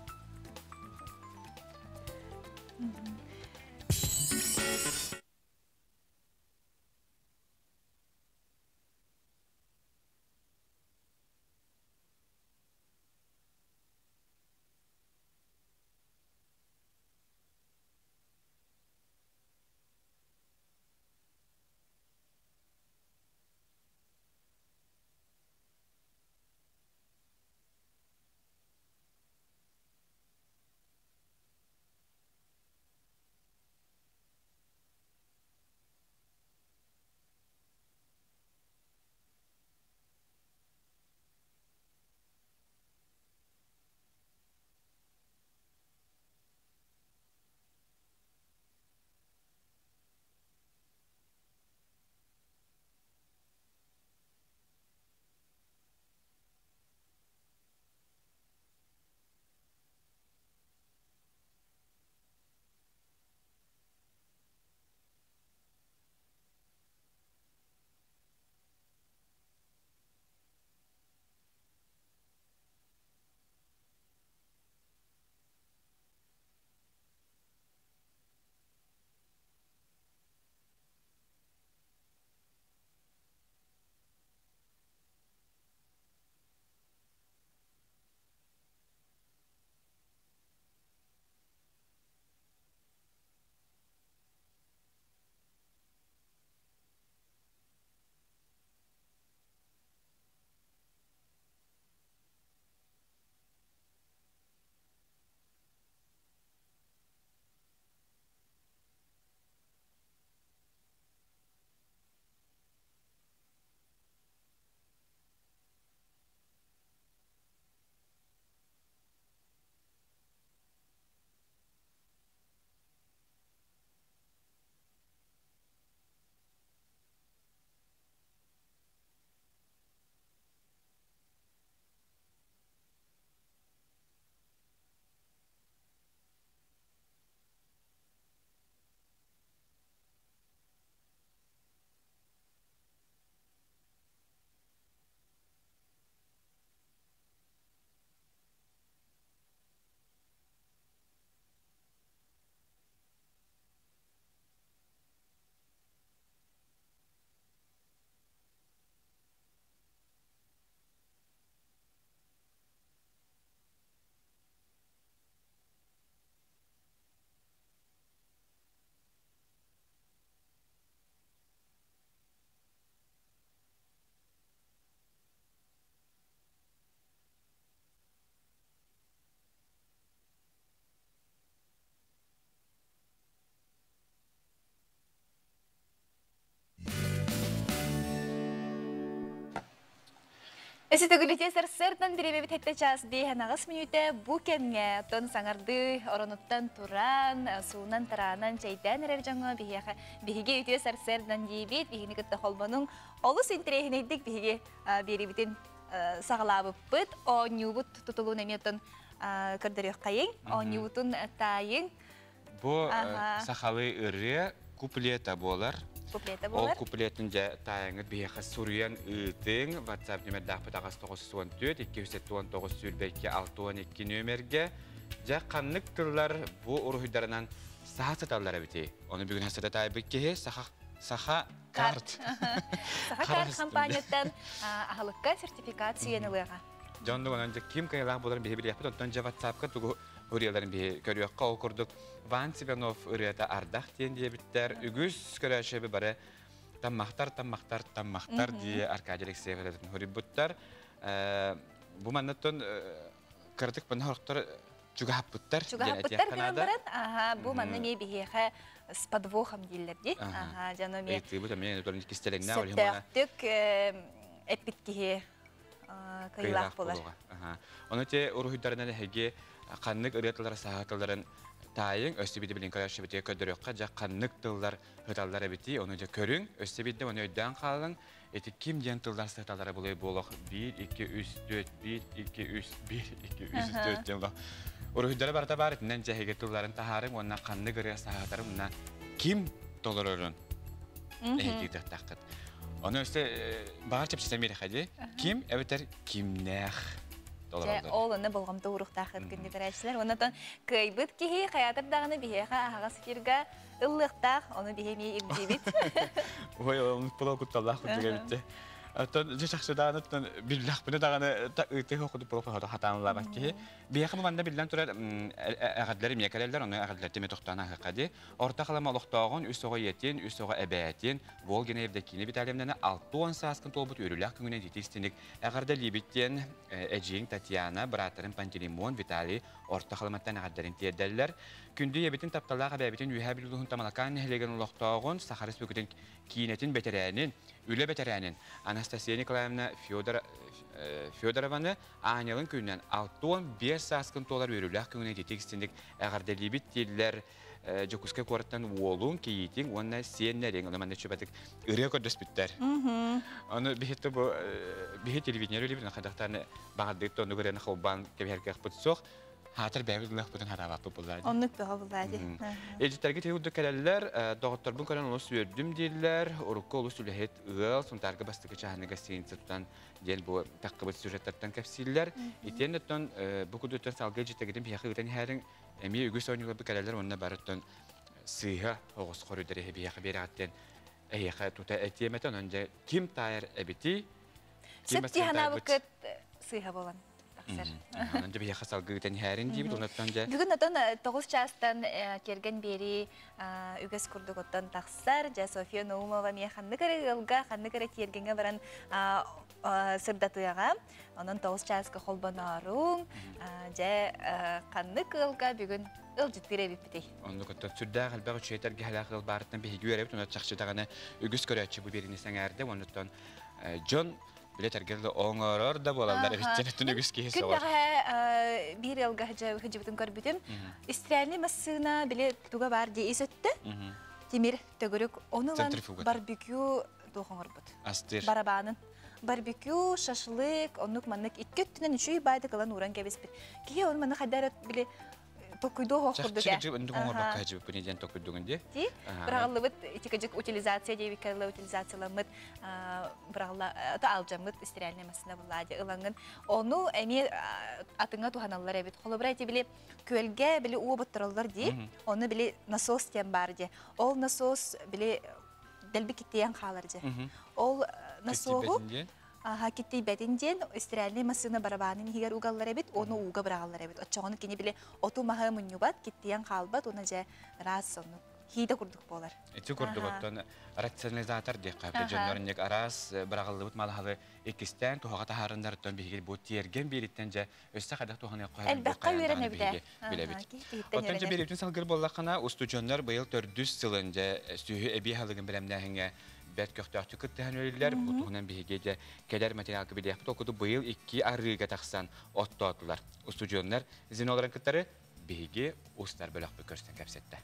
B: Эси төгүлүтэ сырдан диребе битетте час дейһен агыс минуте бу кемге тон саңарды оронуттан туран суунан таранан чейден эрер жаңы биһиге үтө сырдан дийбит биһини кытта холбонун олус интерехинейдик биһиге берибитин сагалабыппыт онюбут тутулуун эметон кырдырык кайын онюбутун тайын
A: бу сахалы ыры куплета болар. Ол куплетін тайыңыз бейхі Суриян үтің, WhatsApp нөмірді ақпытағыз 914, 279 сүрбәйке 612 нөмерге. Жа қанлық тұрлар бұл ұрғыдарынан саға саталар әбіте. Оны бүгін әсіді тайбік кеге саға карт.
B: Саға карт компанияттан ағылыққа сертификат сүйеніліға.
A: Жонды онан кем кайылақ боларын бейбір япыт, онтан жа WhatsAppқа тұғы Урьяларын бе көрüyokka okurduk. Van Sivanov üriyata ardaq diyen diye bitter. Ügüz körəşebi bare tammaqtar diye Arkadiy Alekseyev edin huributtar. bu mannaton kırdık bana horuktar juga happutter.
B: Чуга хаппыттар гынан баран, бу манны ме бихеха с подвохом диллерди. Жано ме.
A: Эти вот мне тоже кистелегна или мана.
B: Сөттөк эпиткихе кыйлах болар.
A: Оны те урухуттарынан хеге каннык ыреталар сааталарын тайын өстебиде билин карашы бите көдөрөккө жа каннык тылдар хыталдар бити, оны же көрүң, өстебиде оны өйдөн калың. Эти ким ден тылдар сааталары булай болок 1 2 3 4 1 2 3 1 2 3 4 жолда. Урухуттары барта бар, нен жеге тылдарын тахарым, онна каннык ырет сааталары мына ким толорорун. Эки тактакыт. Оны өсте бар чепсем бере хади. Ким эбетер кимнех.
B: Ол оны болгомда уруктахыт күндө берәчләр. Оннан кыйбыт кихи хаятыр дагыны бихеха агас фирга ыллыктак, оны бихеми илдибит.
A: Ой, он полокутталлах күндө. Атын жашакчыдан атын биллах буны даганы ыты хокуду пропаганда хатанлар бакки. Бияхы манда билден турар агадлары мекелелер, оны агадларды метохтана хакади. Орта калама лохтагын үсөгө етин, үсөгө эбәтин, бол генерде кини биталемден 6 сааскын толбут өрүләк күнгүнө дитистиник. Агарда либиттен Эжин Татьяна, братарын Пантелеймон, Виталий орта каламаттан агадларын тиеделлер. Күндү ебитин тапталага бәбитин үһәбилүһүн тамалакан нехлеген лохтагын Сахарис бүгүден кинетин бетерәнин, үле бетерәнин. Анастасия Николаевна Федорованы Анялын күннән 6-5 сааскын толар өрүләк күнгүнө дитистиник. Агарда либит тиллер Жокуска корттан уолун киитин, онна сеннерин, оны манда чөбәтик ыры көдөс биттер. Оны бихетте бу бихет телевидение либин хадактарны багадык тону көрән хобан кеберкә хпытсох. Хатыр бәгүдләх бүтән харапы булды.
B: Онны бәгүдләде.
A: Эҗитәргә тегүдә кәләләр, доктор бу көрән улус үрдүм дилләр, урукка улус үләһет ыл, сунтарга бастыгы чаһанга синцтан дел бу тәкъбит сюжеттән кәфсилләр. Итеннәтен бу күдәтән салга җитәгәдән бияхы үтән һәрин эми үгүс ойнуга бу кәләләр онна барыттан сыйга огыс коридоры бияхы берәттән әйәхә тута әтиемәтән онда ким тайыр әбити.
B: Септи хана вакыт сыйга булган.
A: Анды бияхы салга үтән һәрин дип оннан да.
B: Бүгүн атан 9 частан кергән бери үгәс курдык оттан таксар, Жа София Наумова механны кырылга, ханны кыры тергәнгә баран сырдатыга. Анан 9 часка холбанарың, Жа ханны кырылга бүгүн ыл җиттере бипти.
A: Онда көтө сүрдә галбага чөйтәргә һәлакыл барытны бигү ярып, онда чакчыдаганы үгәс көрәче бу берине сәңәрдә, оннан Джон билетергелде оңорор да болалар битченетүн үгүскө хесе бар.
B: Күндәгә бир елга хәҗибетен көрбүтем. Истрәле массына билет туга бар ди исетте. Тимир төгөрүк онуган барбекю дохоңорбут. Барабанын барбекю, шашлык, онук маннык 2 түнен 3 байды кылан уран кебеспит. Кие он маны хәдәрәт биле токуйдо хокурду.
A: Чакчы оңор бакка хәҗибет бенеден токуйдугынде.
B: Ди. Бираллыбыт этикәҗек утилизация дебикәле утилизациялымыт биралла та алҗамыт истирәлне масына булады. Илангын ону эми атыңа туханаллар әбит. Холобрай биле көлгә биле у боттыраллар ди. Оны биле насос тем бар ди. Ол насос биле делби киттен халар ди. Ол насогу китти бетинден истирәлне масына барабанын хигәр угаллар әбит, оны уга бирагаллар әбит. Отчагын кини биле оту маха мунюбат киттен халбат, оны же раз оны хиде курдук болар.
A: Эти курдук оттан рационализатор ди кабы жоннорнек арас бирагаллыбыт малахалы экистен тухага тахарындар тон бигел бу терген бириттен же өстө кадак туханы коя.
B: Әлбәттә үрәнә
A: билебит. Оттан же бириттен салгыр боллакана устучоннар быел 400 сылынча сүйү эби халыгын белемнәһиңә бәт көктәктә көттәһен өйләр бу тугынан бигеҗә кәдәр материал кебе дип токуду быел 2 арыга таксан оттотлар. Устучоннар зиноларын кыттары биге устар бөлөк бөкөрсән кәпсәттә.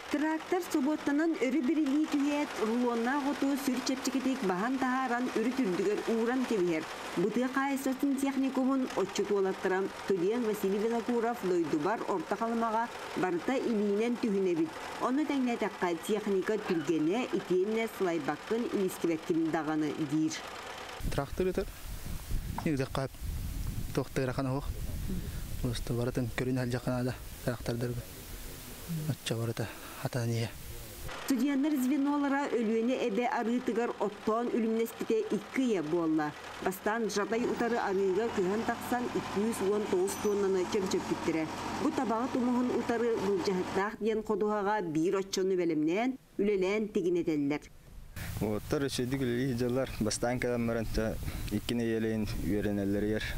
E: Трактор соботтанын өрі бірілі түйет рулонна ғоту сүр чепчекетек бахан тахаран өрі түрдігер уран кебер. Бұты қайсасын техникумын отчык олаттырам Туден Василий Винокуров дойдубар орта қалымаға барыта илинен түйіне бит. Оны тәңнәтәққа техника түргене итенне слайбаққын илискебәккін дағаны дейір.
F: Трактор етер, негізі қап тоқтығыра қана оқ. Осы барытын көрін әл жақанада трактордарға. Отча барыта.
E: Студияндар звенолара өлүөне эбе арытыгар оттон үлүмнеспите 2 болла. Бастан жадай утары арыга кыхан таксан 219 тоннаны чөп биттире. Бу табагы тумугун утары бул жахаттак ден кодугага бир отчону белемнен үлелен тигинетеллер.
G: Otar şeydik yıllar bastan kalanların ta ikine yeleğin verenler yer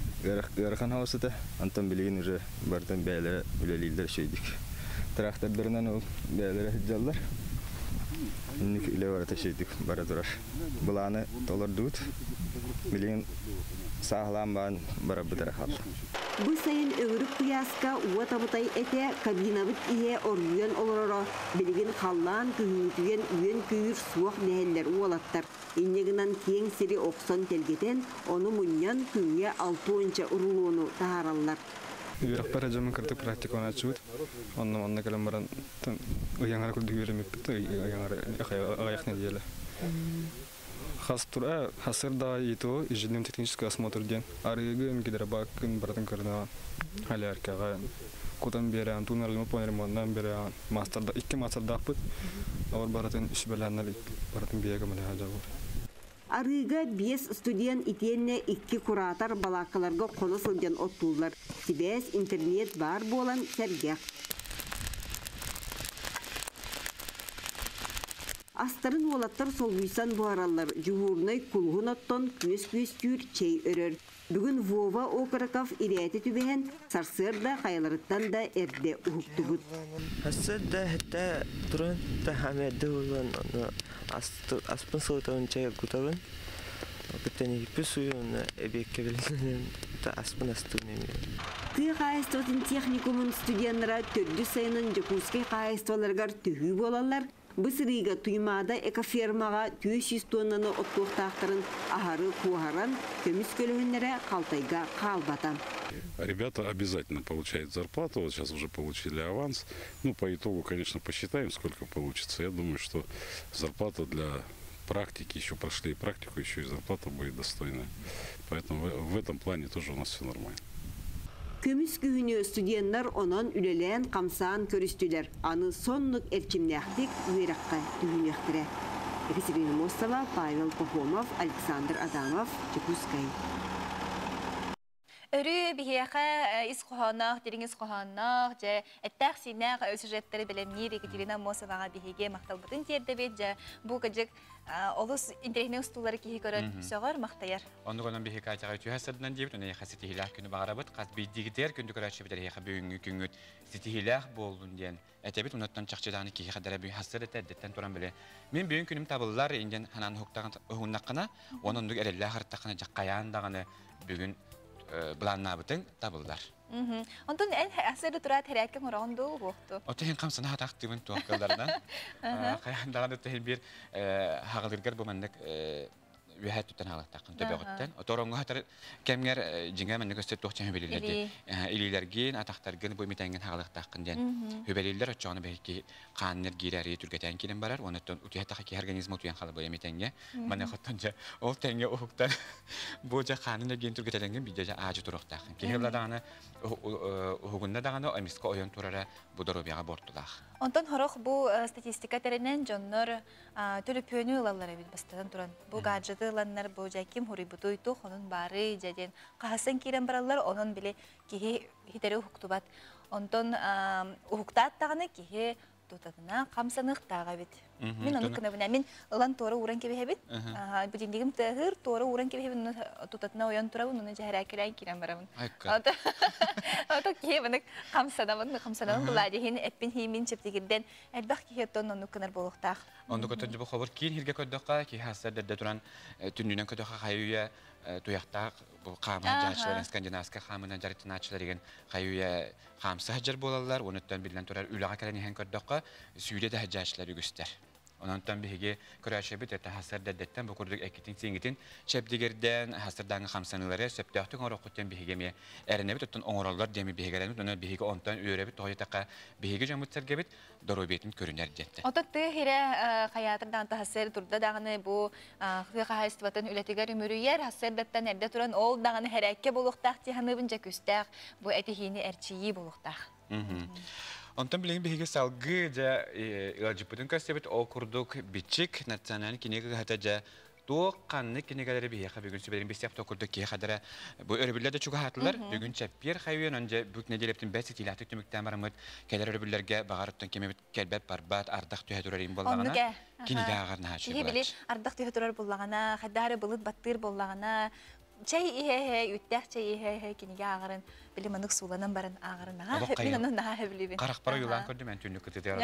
G: garkan havası da antam bilgin ürü bardan beyler üleliler şeydik. Traktörlerinden o beyler yıllar. İnnik ile var şeydik bara durar. Bulanı dolar dut bilgin sağlam ban bara bıdıra hal.
E: Bu sayın öğürük kuyaska uva tabutay ete kabinabıt ihe orguyan olororo bilgin hallan kühütüyen üyen küyür suak neheller uvalattar. İnneginan kiyeng siri oksan telgeten onu munyan küye 6 onca uruluğunu taharallar.
H: Yürek barajımın kırtık praktik ona açıp onunla kalan baran uyangar kudu yürümüp bitti uyangar ayak ne diyelim. Хастура хасыр да ито инженерно-технический осмотр ден арыгым гидробак братан кырна халяркага кутан берен туннелме понермондан берен мастерда икки мастерда апыт авар братан иш беланнар братан биеге мене хажабы
E: Арыга 5 студент итенне 2 куратор балакаларга кону сылган оттулар. Сибес интернет бар болан сергек. Астарын олаттар солгуйсан буаралар жуурнай кулгун оттон күс күр чей өрөр. Бүгін Вова Окараков ирети түбеген сарсырда кайыларыттан да эрде ухуктубут.
I: Асырда хетта туран та хамедde улан аспын сылтан чай кутабын. Битени пүсуюн эбекке билген та аспын астыны.
E: Кый кайыстын техникумун студенттары төрдү сайынын Жакускай кайысталаргар түгү болалар. Бысырыга туймада экофермага 200 тоннаны оттуктактарын ахары куаран көмүс көлөгүннөрө калтайга калбатан.
J: Ребята обязательно получают зарплату, вот сейчас уже получили аванс. Ну, по итогу, конечно, посчитаем, сколько получится. Я думаю, что зарплата для практики, еще прошли практику, еще и зарплата будет достойная. Поэтому в этом плане тоже у нас все нормально.
E: Көмүс күһүнү студенттер онон үлелен камсаан көрүстүлөр. Аны соннук эрчимнэхтик уйракка түгүнэхтире. Екатерина Мостова, Павел Пахомов, Александр Адамов, Чекускай.
B: Өрі бігеға исқоғанақ, дерің исқоғанақ, жа әттәқ синақ сюжеттері білемнер Екатерина Мосоваға бігеге мақталбытын терді бет, жа бұл кәжік олыс интернет ұстулары кейі көрін сөғір мақтайыр.
A: Оны ғынан бігеге айтаға өту әсірдінен дейбіт, оны еқа сетихилақ күні бағарабыт, қаз бейдігідер күнді көрәтші бітер еқа бүйінгі күнгіт сетихилақ болуын ден. Әтәбет ұнаттан чақчыдағыны кейі қадара бүйін хасыр әті әдеттен тұран біле. Мен бүйін күнім табылылар енден ханан ұғыннаққына, оның үндік әрелі ағырттаққына жаққаяндағыны бүгін Bulanna bütün tabullar.
B: Ondan en asırı turat herkesin oranında oldu.
A: O tehin kamsana hataktı ben tuhaflardan. Kayandan da tehin bir hağılırgar bu mennek ühet tutan hağıltaktın tabi oğuttan. O torongu hatar kemger jinga mennek östet tuhçan hübelillerdi. İlilergin ataktargın bu mitengen hağıltaktın den. Hübeliller açağını belki kanner gireri Türkiye'den kilim barar. Ondan utiyataki ki organizma utuyan halı bu mitenge. Bana xottanca ol tenge oğuktan boca kanner gen Türkiye'den bir jaja ağacı turuqtaktın. Kehirla dağını hugunda dağını emiska oyun turara bu dorobiyaga bortulaq.
B: Ondan horaq bu statistika terenen jonlar tülüpönü yılları bil bastadan turan. Bu gadjeti yıllar bu jakim huri butuytu onun bari jaden qahasan kiren barallar onun bile ki hiteri huktubat. Ondan huktat dağını ki tutadına kamsanıq dağa bit. Мен оны күнә беләм. Мин ылан торы уран кебе бит. Бу диндигем тәһир торы уран кебе бит. Тутатна оян тора уны җәһәрә кирән кирән барам. Ата кебенек камсадан була дигән эппин химин чептигидән әлбәх ки хәттән оны күнәр булыктак.
A: Онда көтәнҗе бу хәбәр кин һиргә көдәккә ки хәсәдә дә туран төннән көдәккә хәюя туяктак бу каман җашлар скандинавска хамына җаритначлар дигән хәюя хамса җыр булалар. Онытан билгән турар үләгә кәләне һән көдәккә сүйдә җашлар үгестәр. Ondan bihige körəşəbit etə hasar dəddətdən bu kurduk əkitin singitin şəbdigərdən hasardan xamsanıları səbdəxtün oraqutdan bihigəmiyə ərənəbit ötən oğrallar demi bihigələnib ona bihige ondan öyrəbit toyataqa bihige jamıtsərgəbit dorobetin körünər dətdə.
B: Ota tı hirə xayatırdan ta hasar turda dağını bu xayıstvatın ületigar ümürüyer hasar dəttən əldə turan ol dağını hərəkkə boluqtaq tihanıbınca küstaq bu ətihini ərçiyi boluqtaq.
A: Ondan bilin bihige salgı ja ilacıpıdın kasebet o kurduk biçik nasyonal kinega hataja Тоо канны кинегалери бияха бүгүн сүбелин бестеп токурду ки хадара бу өрөбүллерде чуга хатылар бүгүн чеппер хайвен анже бүк неделептин бәси тилаты түмүктән бармыт келер өрөбүллерге багарыттан кемебит келбеп барбат ардак төһөдүрөрин боллагана кинеге агарна ачы
B: Ие били ардак төһөдүрөр боллагана хадары булыт баттыр боллагана чай ихе үттәк чай ихе кинеге агарын били манык суланан барын агарына мен аны наха билибин
A: карак бара юлан көрдүм мен түнүк кытыдыр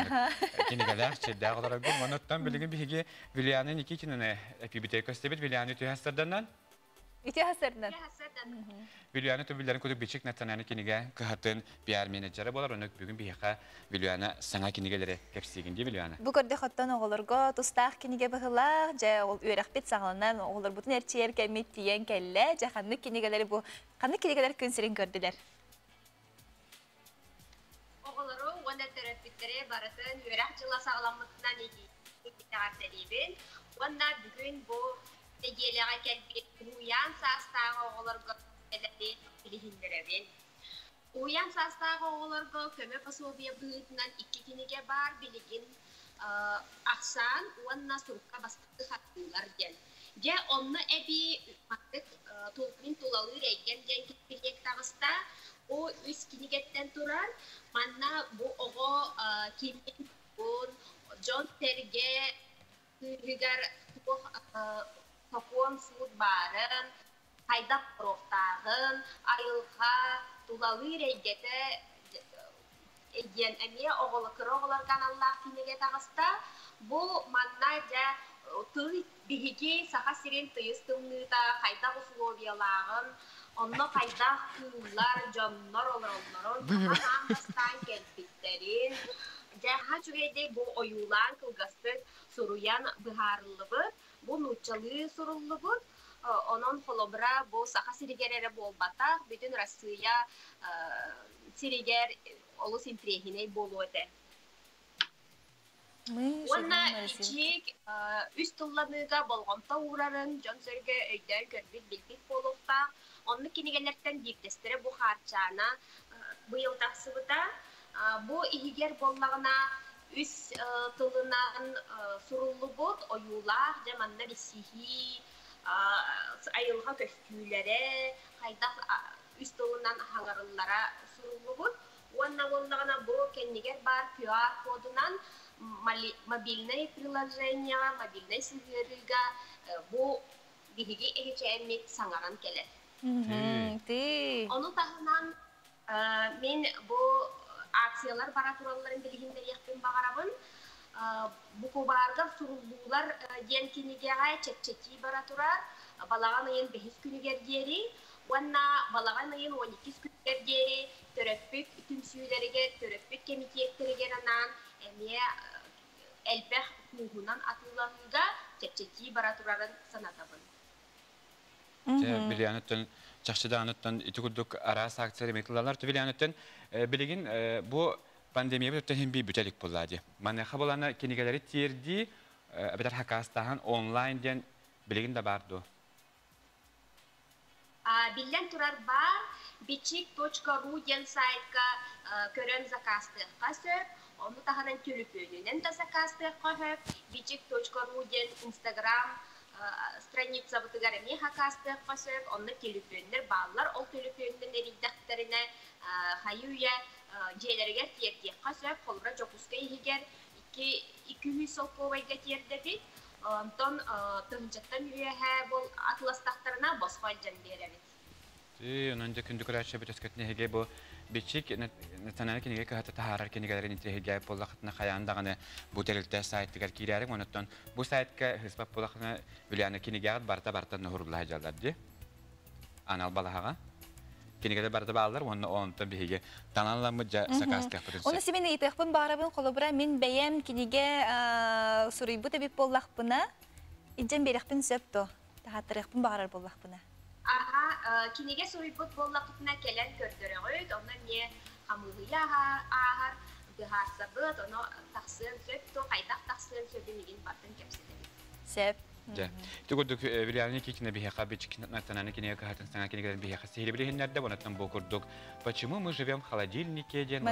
A: кинегелер чедда алар бу манаттан билиген биге Вилианы Никитинаны эпибитек көстебит Вилианы төһәстердәннән
B: ите хасардан
A: Вилианы төбүләрен көтүп бичек национальный кинеге кыһатын пиар менеджеры болар оны бүгүн бияка Вилианы саңа кинегелери кепсигинде Вилианы
B: бу көрдө хоттон оголорго тустак кинеге быгыла же ол үрәхбет сагаланан оголор бутун эрчер кемит тиен келле же ханны кинегелери бу ханны кинегелер күнсерин көрдүлөр
K: оголору онда терапевттере баратын үрәх жыла сагаламытынан эки тагартелибин онда бүгүн бу тегелега келбет уян састагы оголорго эледи билихиндеребин уян састагы оголорго көмө пособие быытынан 2 кинеге бар билигин аксан уанна сурукка бастыкты хаттылар ден же онны эби мактык толкун тулалы рейген ден кипилек тагыста о үс кинегеттен турар манна бу ого кимин бун жон терге тыгар Токуан суд барын, хайдап профтағын, айылға, тулалы рейгеті еген әме оғылы-кыр-оғылар каналлақ кинеге тағыста, бұл манна жа тұй бігеге сақа сирен тұйыстыңныда хайдақ условиялағын, онны хайдақ күллар, жоннор олар-оларын, аңғастан келпеттерін, жаға жүгейде бұл ойулан кылғастық сұруян бұхарылығы, bu nutçalığı sorulluğu, onun holobra bu saha sirigerere bol batak, bütün Rusya siriger olu simprehine bol öde. Ona içik üst tullanıga bolğanta uğrarın, John Serge öyder görbit bilbit bolukta, onun kinigelerden diptestere bu harçana bu yıl taksıbıda, bu ihiger bollağına üs tılınan surulluğut oyular, zamanla bisihi, ayılga köşkülere, hayda üs tılınan hangarıllara surulluğut. Onunla onlarına bu kendiger bar QR kodunan mobilnay приложения, mobilnay sihiriga bu bihigi ehçeemit sangaran keler. Onu tahınan men bu aksiyalar baraturaların bilgileri yakın bağırabın. Bu kubarga surullular diyen kinigaya çekçeki baraturar. Balağan ayın 5 günü gergeri. Vanna balağan ayın 12 günü gergeri. Töröpük tümsüylerine, töröpük kemitiyetlerine anan emiye elbeh kuhunan atılığında çekçeki baraturların sanatabın.
A: Bilyanıttın, çakşıdanıttın, itikuduk arası aksiyeli metlalar tübilyanıttın. Bilgin bu pandemiye bir ötehen bir bütelik bulladı. Mane xabalana kinigeleri tirdi, bedar hakastahan online diyen bilgin de bardı.
K: Billen turar bar, biçik.ru diyen saytka körön zakastı kasıp, onu tahanan tülüpönünen de zakastı kasıp, biçik.ru diyen Instagram страница бутыгарами хакасты касып, онны телефоннер баллар ол телефоннен эриддактерине хаюя жээлерге тиерди касып, колра жокуска игер 200 солковайга тиердебит. Онтон тыңжаттан үйөһө бул атластактарына босхол жан беребит.
A: Онунда күндүк рача бөтөскөтнеге бу бичик националь кинеге кахата тахарар кинегелерин интеге боллахтына каяндаганы бу терилте сайттыгар кирерин онуттан бу сайтка хисбап боллахтына Вилианы кинеге барта нохурлай жалдады. Анал балага кинегелер барта балдар онтан биге таналламыжа сакастык бүтүн.
B: Оны симен итехпин барабын колобура мен бәям кинеге сурыйбы тебип боллахпына иджен берехпин сөптө тахаттырыхпын барар боллахпына.
K: Aha, kinege suribut bollaqtına kelen kördöröğüt, ona ne hamıya ahar, gıharsabıt, onu taksın söp, to qaydak taksın söpümigin bartın kepsede.
B: Söp.
A: Да. Төгөрдүк Вильяны кикне бихека бичкин натананы кине кахатын саңа кине бихека сихили билиннерде онатан бокурдук. Почему мы живем в холодильнике ден,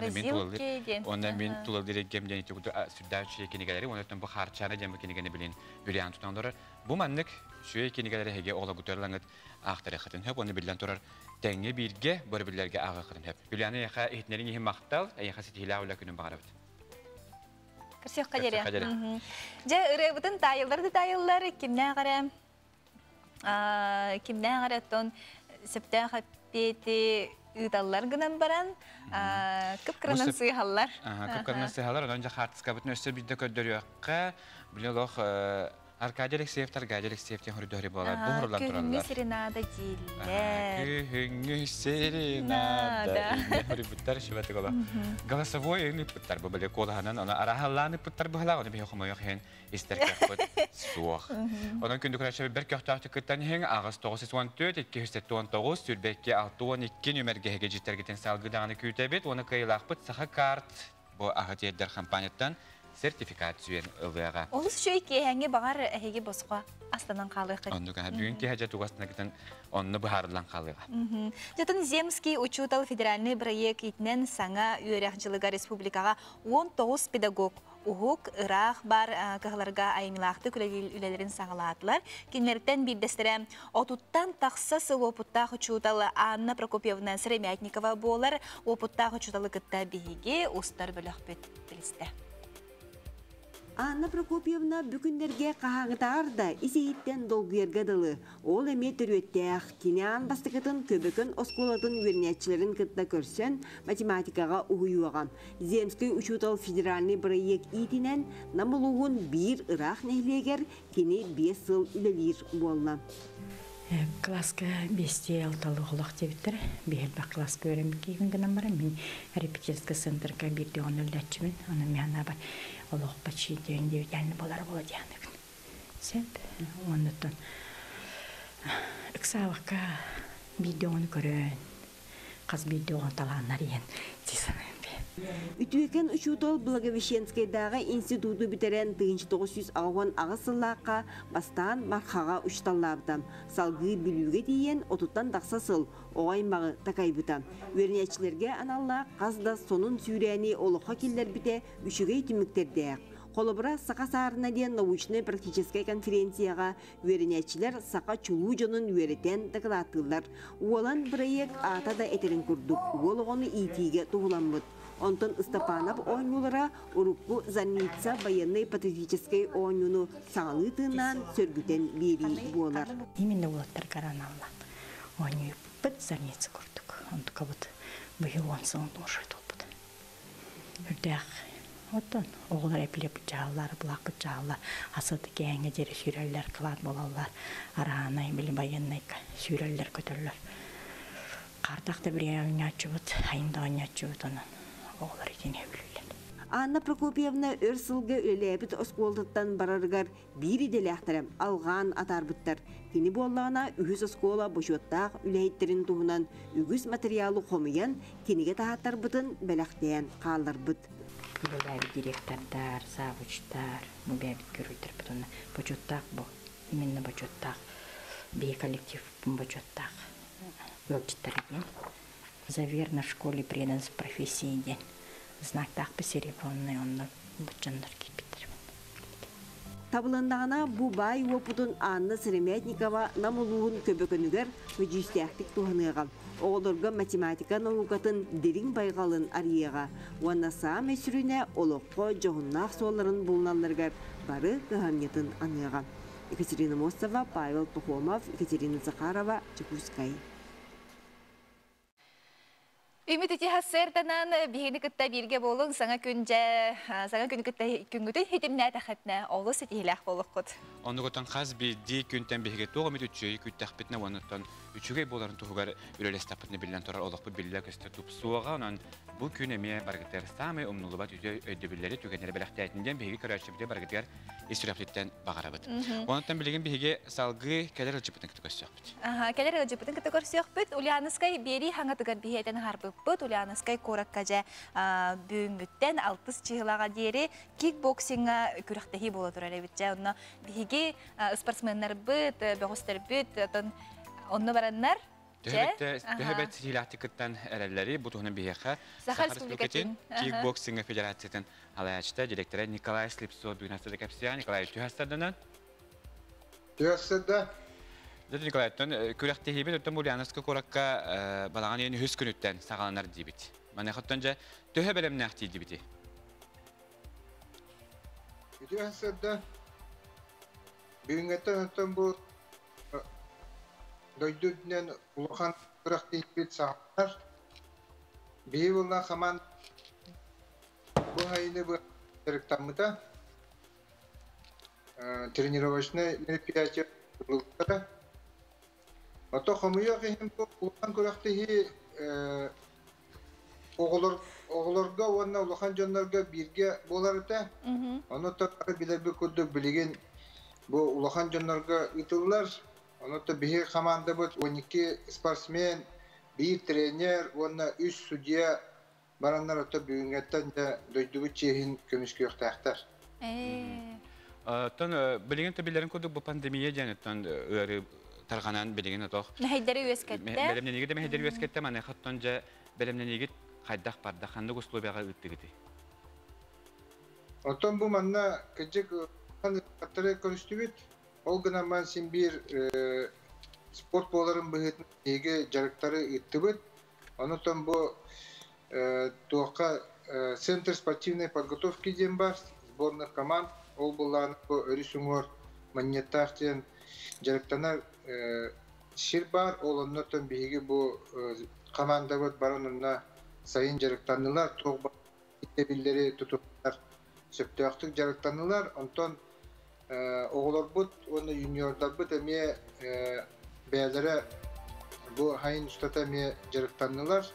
A: ондан мен тулалдыры гемден төгөрдү сүрдәүче кинегелери онатан бу харчаны ден кинегени билин Вильян тутандырар. Бу маннык шуе кинегелери хеге ола гутерлангыт ахтары хатын хөп оны билен турар. Тәңге бирге бер-бирләргә ага хатын хөп. Вильяны яха этнерин иһин мактал, яха ситилә ула күнен багарабыт.
B: Кырсык кадере. Же ырыбытын тайылдар кимнән гара тон септен хаппети ыталлар гынан баран кыпкырынан сыйхаллар.
A: Кыпкырынан сыйхаллар, онда хартыска бүтүн өстө бидде көддөрөккө билелох Аркадий Алексеевтар, Гади Алексеевтен хүрдөрү болар. Бу хурлар туралар.
B: Күңгү серенада дилер.
A: Күңгү серенада. Хүрүбүттөр шүбәте гола. Голосовой ныпыттар бу беле колаханан, ана арахалланы пыттар быхла, аны бехомой хен истеркәпт суох. Онан күндү крача бер көхтәкте кыттан хен агыс 914 279 сүрбекке 612 нөмергеге җитәргәтен салгыданы күтәбет, оны кыйлакпыт саха карт бу агатиядер компанияттан сертификациян ылыга.
B: Олус шөйке хәңге багар әһеге босқа астанан калыгы.
A: Онда бүгүнкү хаҗа тугасына китен онны бахарлан калыга.
B: Жатын Земский учутал федеральный проект итнен саңа үйрәкчылыга республикага 19 педагог угук ырах бар кыһларга аймылакты үлелерин саңалатлар. Кинлерден билдестере отуттан такса опуттах учутал Анна Прокопьевна Сремятникова болар опуттах учуталы кытта биһиге устар бөлөкпөт билисте.
E: Анна Прокопьевна бүкіндерге қағағытар да исейттен долгуерге дылы. Ол әме түреттәқ, кинеан бастықытын көбікін осколатын вернетчілерін кытта көрсен математикаға ұғыюаған. Земский учутал федеральный проект итінен намылуғын бір ұрақ нәйлегер кені 5 сыл үлелер болна.
L: Класска бесте алталы олақ дебіттір. Бейілбақ класска өрімі кейгін гінім барам. Мен репетиторский центрға бірде оны үлдәтшімін. Оны мен бар. Олық бачи дейін дебіт әліні болар бола дейін. Сәп, онытын. Үксаваққа бірде оны көрін. Қаз бірде оны таланар ең. Дейсінің.
E: Үтүекен учутол Благовещенскайдағы институту битерен 1960 ағысыллаққа бастан мархаға ұшталлабды. Салғы білуге дейін отуттан дақсасыл, оғаймағы такайбыта. Вернетчілерге аналла қазда сонун сүйрәні олыққа келдер біте үшігей түміктердеяқ. Қолыбыра сақа саарына дейін научный практическай конференцияға вернетчілер сақа чулу жонын веретен дақылатылар. Уолан проект ата да этерін күрдік. Уол оғыны итиге туғыламбыд. Онтон Степанов ойнулара урукку занница военной патриотической ойнуну саңылытынан сөргүтен бери болар.
L: Именно улаттар караналла. Ойну бит занница курдук. Онтука вот быйыл онсын ошойт болбуд. Үрдәк. Оттон оғылар эпилеп жағалар, бұлақ жағалар, асыды кәңе жері сүйрелер қылат болалар, арағанай білі военной сүйрелер көтерлер. Қардақта бір ойнатшы бұд, айында ойнатшы бұд онын. Оғылар етене білілер.
E: Анна Прокопьевна өрсілгі үлелебіт осколдықтан барарғар бири деляқтарым алған атарбыттар. Кені боллағына үгіз оскола бошуаттақ үләйттерін туғынан үгіз материалы қомыян кенеге тағаттар бұтын бәліқтен қалар бұд.
L: Бұләбі директордар, завучтар, мұбәбіт көрілдір бұтыны. Бочуаттақ бұл, именно бочуаттақ. Бей коллектив бочуаттақ. Өлчіттар екен. Заверна в школе преданность профессии день. Знак так посеребронный, он бычандар кипитер.
E: Табыландағына бұ бай опытын Анна Сремятникова намылуын көбекөнігер өжістәқтік туғыныға. Оғылырға математика наукатын дерин байғалын арияға. Уанна саам өсіріне олыққа жоғыннақ соларын бұлналарғар бары ғанетін аныға. Екатерина Мостова, Павел Тухомов, Екатерина Захарова, Чекускай.
B: Үміт еті хасырданан бігені күтті бірге болың, саңа күні күтті күнгіті хетіміне тәхетіне олы сетігіләқ болық құд.
A: Оны көтін қаз бірді күнтен бігеге тоғымет үтчөй күттәқ бітіне онықтан үтчөгей боларын тұғығар үрелес тапытыны білден тұрар олық бұл білдер көсті тұп суыға, онан бұл күн әме барғыттар самы ұмнулыбат өйді білдері түгенері біләқті әйтінден бігеге көрәшіпті барғыттар историяптен бағарабыд. Онықтан білеген бігеге салғы кәлер ылжыпытын күті көрсіяқ бұд.
B: Кәлер ылжыпытын күті көрсіяқ бұд. Ульяныскай бері хаңатығар бігейтен харбы баппыт Ульяновскай кораккажа бүгүнгүттен 6 чыгылага дери кикбоксинга күрәхтәһи була турар битчә. Онна биги спортсменнар бит, бөгөстер бит, онны бараннар.
A: Төһәбәт силатикыттан әрәлләре бутуны бияха
B: Сахар Республикатын
A: кикбоксинг федерациясының алаячта директоры Николай Слепцов бүгінәстәді кәпсия. Николай Тюхастадынан?
M: Тюхастада.
A: Дәді Николай, күрәхтәһи бит, өттен Ульяновск коракка балаған ені хүс күніттен сағаланар дейбіт. Мәне қоттанжа төһәбәлем нәхти дейбіті?
M: Тюхастада. Бүгінгеттен өттен бұл дойдуднен улахан күрәхтәһи сағаланар. Бейі болна қаман бұл хайыны бұл директамыда тренировочный мероприятие было. А то хамуя кем улахан күрәхтәһи оғларга уанна улахан жаннарга бирге болар ите. Аны тапкыр билербе күрдүк билеген бу улахан жаннарга итыллар. Аны то бие команда бут 12 спортсмен, bir тренер, уанна 3 судья бараннар ата бүгүнгәттән дә дойдубы чехин көмүскө яктактар.
A: Тон билеген төбеләрен күрдүк бу пандемия җанаттан тарганан билеген атох.
B: Мәһәдәре үскәттә.
A: Белемне нигә мәһәдәре үскәттә менә хаттанҗа белемне нигә хайдах парда ханды условиягә үттегети.
M: Отон бу манна кечек хаттары көрүстүбүт. Ол гына ман син бир спорт боларын быһытын эге жарыктары ыттыбыт. Онотон бу туакка центр спортивной подготовки ден бар, сборных команд. Ол булланы бу өрүсүңөр монетартен жарыктанар шир бар. Ол онотон биги бу команда бут барынына сайын жарыктанылар, тоғба итебиллери тутуптар. Сөптөктүк жарыктанылар. Онтон оғлар бут, оны юниордар бут эме бәлері bu hayın ustata me jarıktanlılar.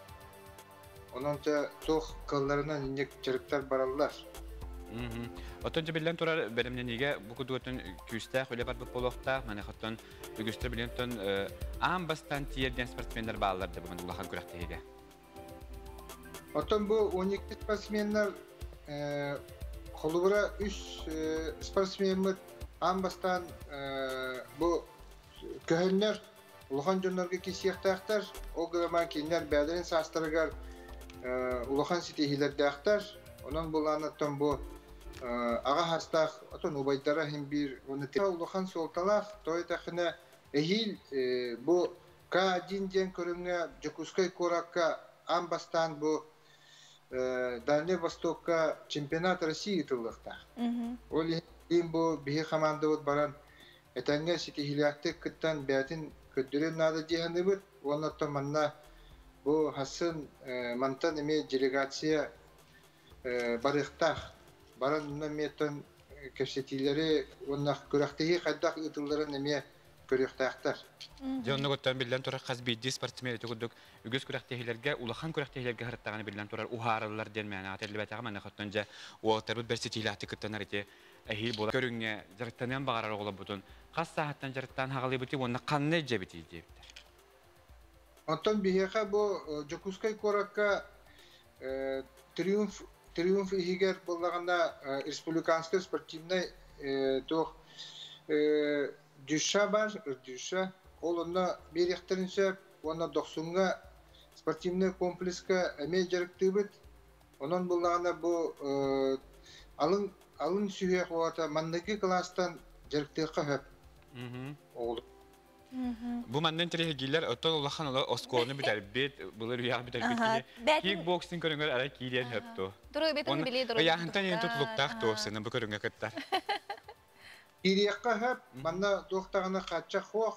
M: Onunca toq kıllarından injek jarıktar barallar.
A: Otonca bilen turar berimden nige bu kuduatın küste öyle bar bu poloqta mane xattan ögüstür bilen ton am bastan tiyerden sportmenler bağlardı bu Allah'ın kuraqtayga.
M: Oton bu 12 sportmenler kolubura 3 sportmenler am bastan bu köhünler Uluhan jönlerge kisiyaktar, o gıraman kinler bälerin sastırıgar Uluhan sitehilerde aktar. Onun bulanattan bu ağa hastaq, oton ubaydara hem bir onu Uluhan soltalaq, toy taxına ehil bu K1 den körünge Jokuskay Korakka ambastan bu Dальний Востокка чемпионат России тыллыкта. Ол bu bihi команда баран этәңгә ситехилякты кыттан бәтин көддөрен нада дигәнде бит. Оннан манна бу Хасан мантан эме делегация барыктах баран метон кешетиләре оннан көрәктәге кадак итүлләрен эме көрәктәктәр.
A: Җанны готтан билен турар хазбидди спортсмен төгүдүк үгүз көрәктәгеләргә улахан көрәктәгеләргә хәрәттәгән билен турар ухарылар дигән мәгънә тәлбәтәгә менә хаттанҗа уалтар бер ситиләте кыттанар ите әһил була көрүнгә җыртанан багарар оглы бутун кас сааттан җыртан хагылы бити онны канны җебити диптер.
M: Антон бихәкә бу Жокускай Коракка триумф игер булганда республиканская спортивная тох Düşa var, düşa. Olunda bir yaktarınca ona 90'a sportivne komplekska emeği jarıktıbıt. Onun bulağına bu alın sühüye koğata mandaki klastan jarıktıqqa hep oldu.
A: Bu mandan tere giller oton Allah'ın ola oskonu biter bit bulur ya biter bit. Kickboxing körünger ara kiyen hep to.
B: Duru beton bile duru.
A: Ya hantan yeni tutlukta to senin bu körünger kıttar.
M: İriyakka hep bana doktağına kaçacak hoq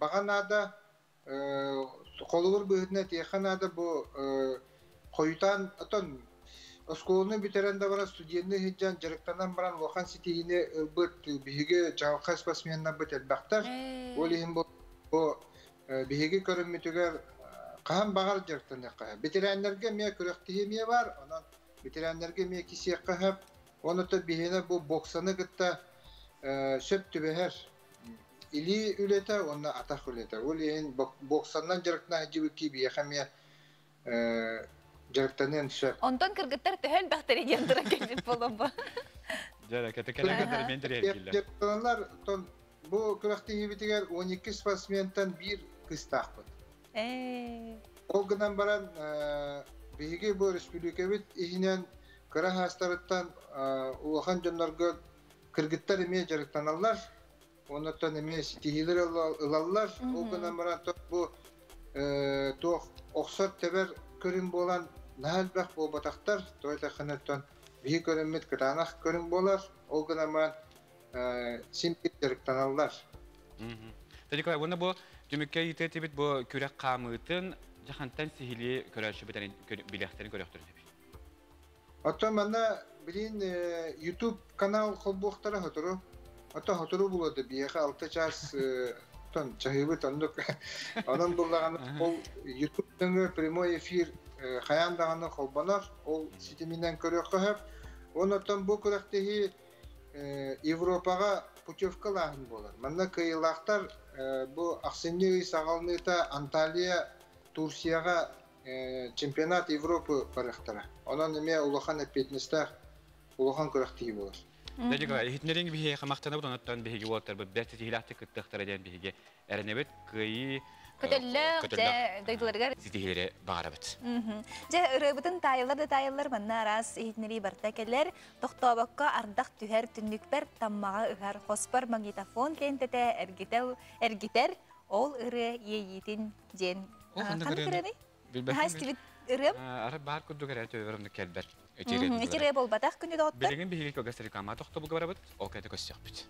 M: bağanada kolulur büyütüne tiyakhanada bu koyutan aton oskolunu bitirende bara studiyenli hiccan jarıktanan baran lokan siteyini ılbıt bihige cavqa spasmiyanna bitir baktar olihim bu bihige körünmütüger qahan bağar jarıktan yakka bitirenlerge miye kürektihi miye var onun bitirenlerge miye kisi yakka hep onu da bihine bu boksanı gıtta söp tübeher ili ülete, onunla atak ülete. Olihin boksandan jarıkna hacıbı ki bir yakamiye жарыктанын шеп.
B: Онтон кыргыттар төһөн бактери диэн туран келип болобу.
A: Жара кетекелер мен дирелгилер.
M: Жарыктанлар тон бу күрәхти хибитигер 12 спортсментен бир кыстакпыт. Ол гынан баран биги бу республикабит ихинен кыра хастарыттан улахан жоннорго кыргыттар эме жарыктаналар. Онотон эме стихилер ылаллар. Ол гынан баран бу тох оксот тебер көрүн болан наалбак болбатактар тойта ханаттан биги көрүмөт кытанак көрүн болар. Ол гынан баран симпит жарыктаналар.
A: Тадикла, вона бу жүмүккө итетибит бу күрәк камытын жахантан сихили көрәшү битен билехтерин көрөктөр деп.
M: Ата мана билин YouTube канал холбуктары хатыры. Ата хатыры булады бияга 6 час тон чайбы тондук. Анан буллаган ол YouTube-тагы прямой эфир хаяндаганы холбанар, ол ситиминен көрөккө. Онотон бу көрөктеги Европага путевкаларын болар. Мында кыйлактар бу аксеннеги сагалныта Анталия, Турцияга чемпионат Европы барактара. Онан эме улахан эпетнестер улахан көрөктеги болар.
A: Дәҗәгә хитнеринг бихе хамактана бутанаттан бихеге ватар бу бәте тилахты кыттыктар дигән бихеге әрнебет кыйы
B: Көтөллө дойдуларга
A: ситихилере багарабыт.
B: Же ырыбытын тайылар манна раз ихнери барта келер тохтобакка ардак түһәр түннүкпер таммага ыгар хоспар магнитофон лентете эргитер ол ыры ейтин ден. Кандырыны? Хастивит ырым?
A: Ара бар күдүгәрә төверемне келбер.
B: Ичере болбатак күнү доттар.
A: Белеген бихеге көгәсәр кама тохтобу барабыт. Ол кәдә көсәк бит.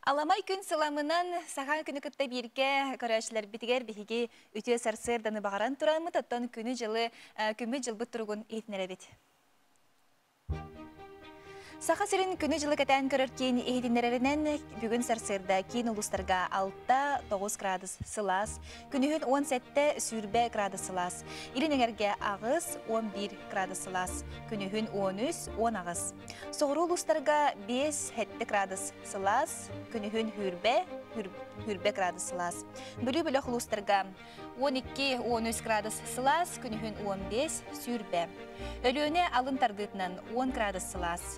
B: Аламай күн сыламынан сахан күні кытта бирге көрәшілер бітігер бігі үтіе сарсырданы бағаран тұрамы таттан күні жылы күмі жылбы тұрғын етінері бет. Саха сирин күні жылы кәтән көрір кейін ехетінерерінен бүгін сарсырда кейін ұлыстарға 6-9 градус сылас, күнігін 17 сүрбе градус сылас, илінеңерге ағыз 11 градус сылас, күнігін 13-10 ағыз. Соғыру ұлыстарға 5-7 градус сылас, күнігін хүрбе градус сылас. Бүлі-бүлі ұлыстарға 12-13 градус сылас, күнігін 15 сүрбе. Өліөне алын тардытынан 10 градус сылас.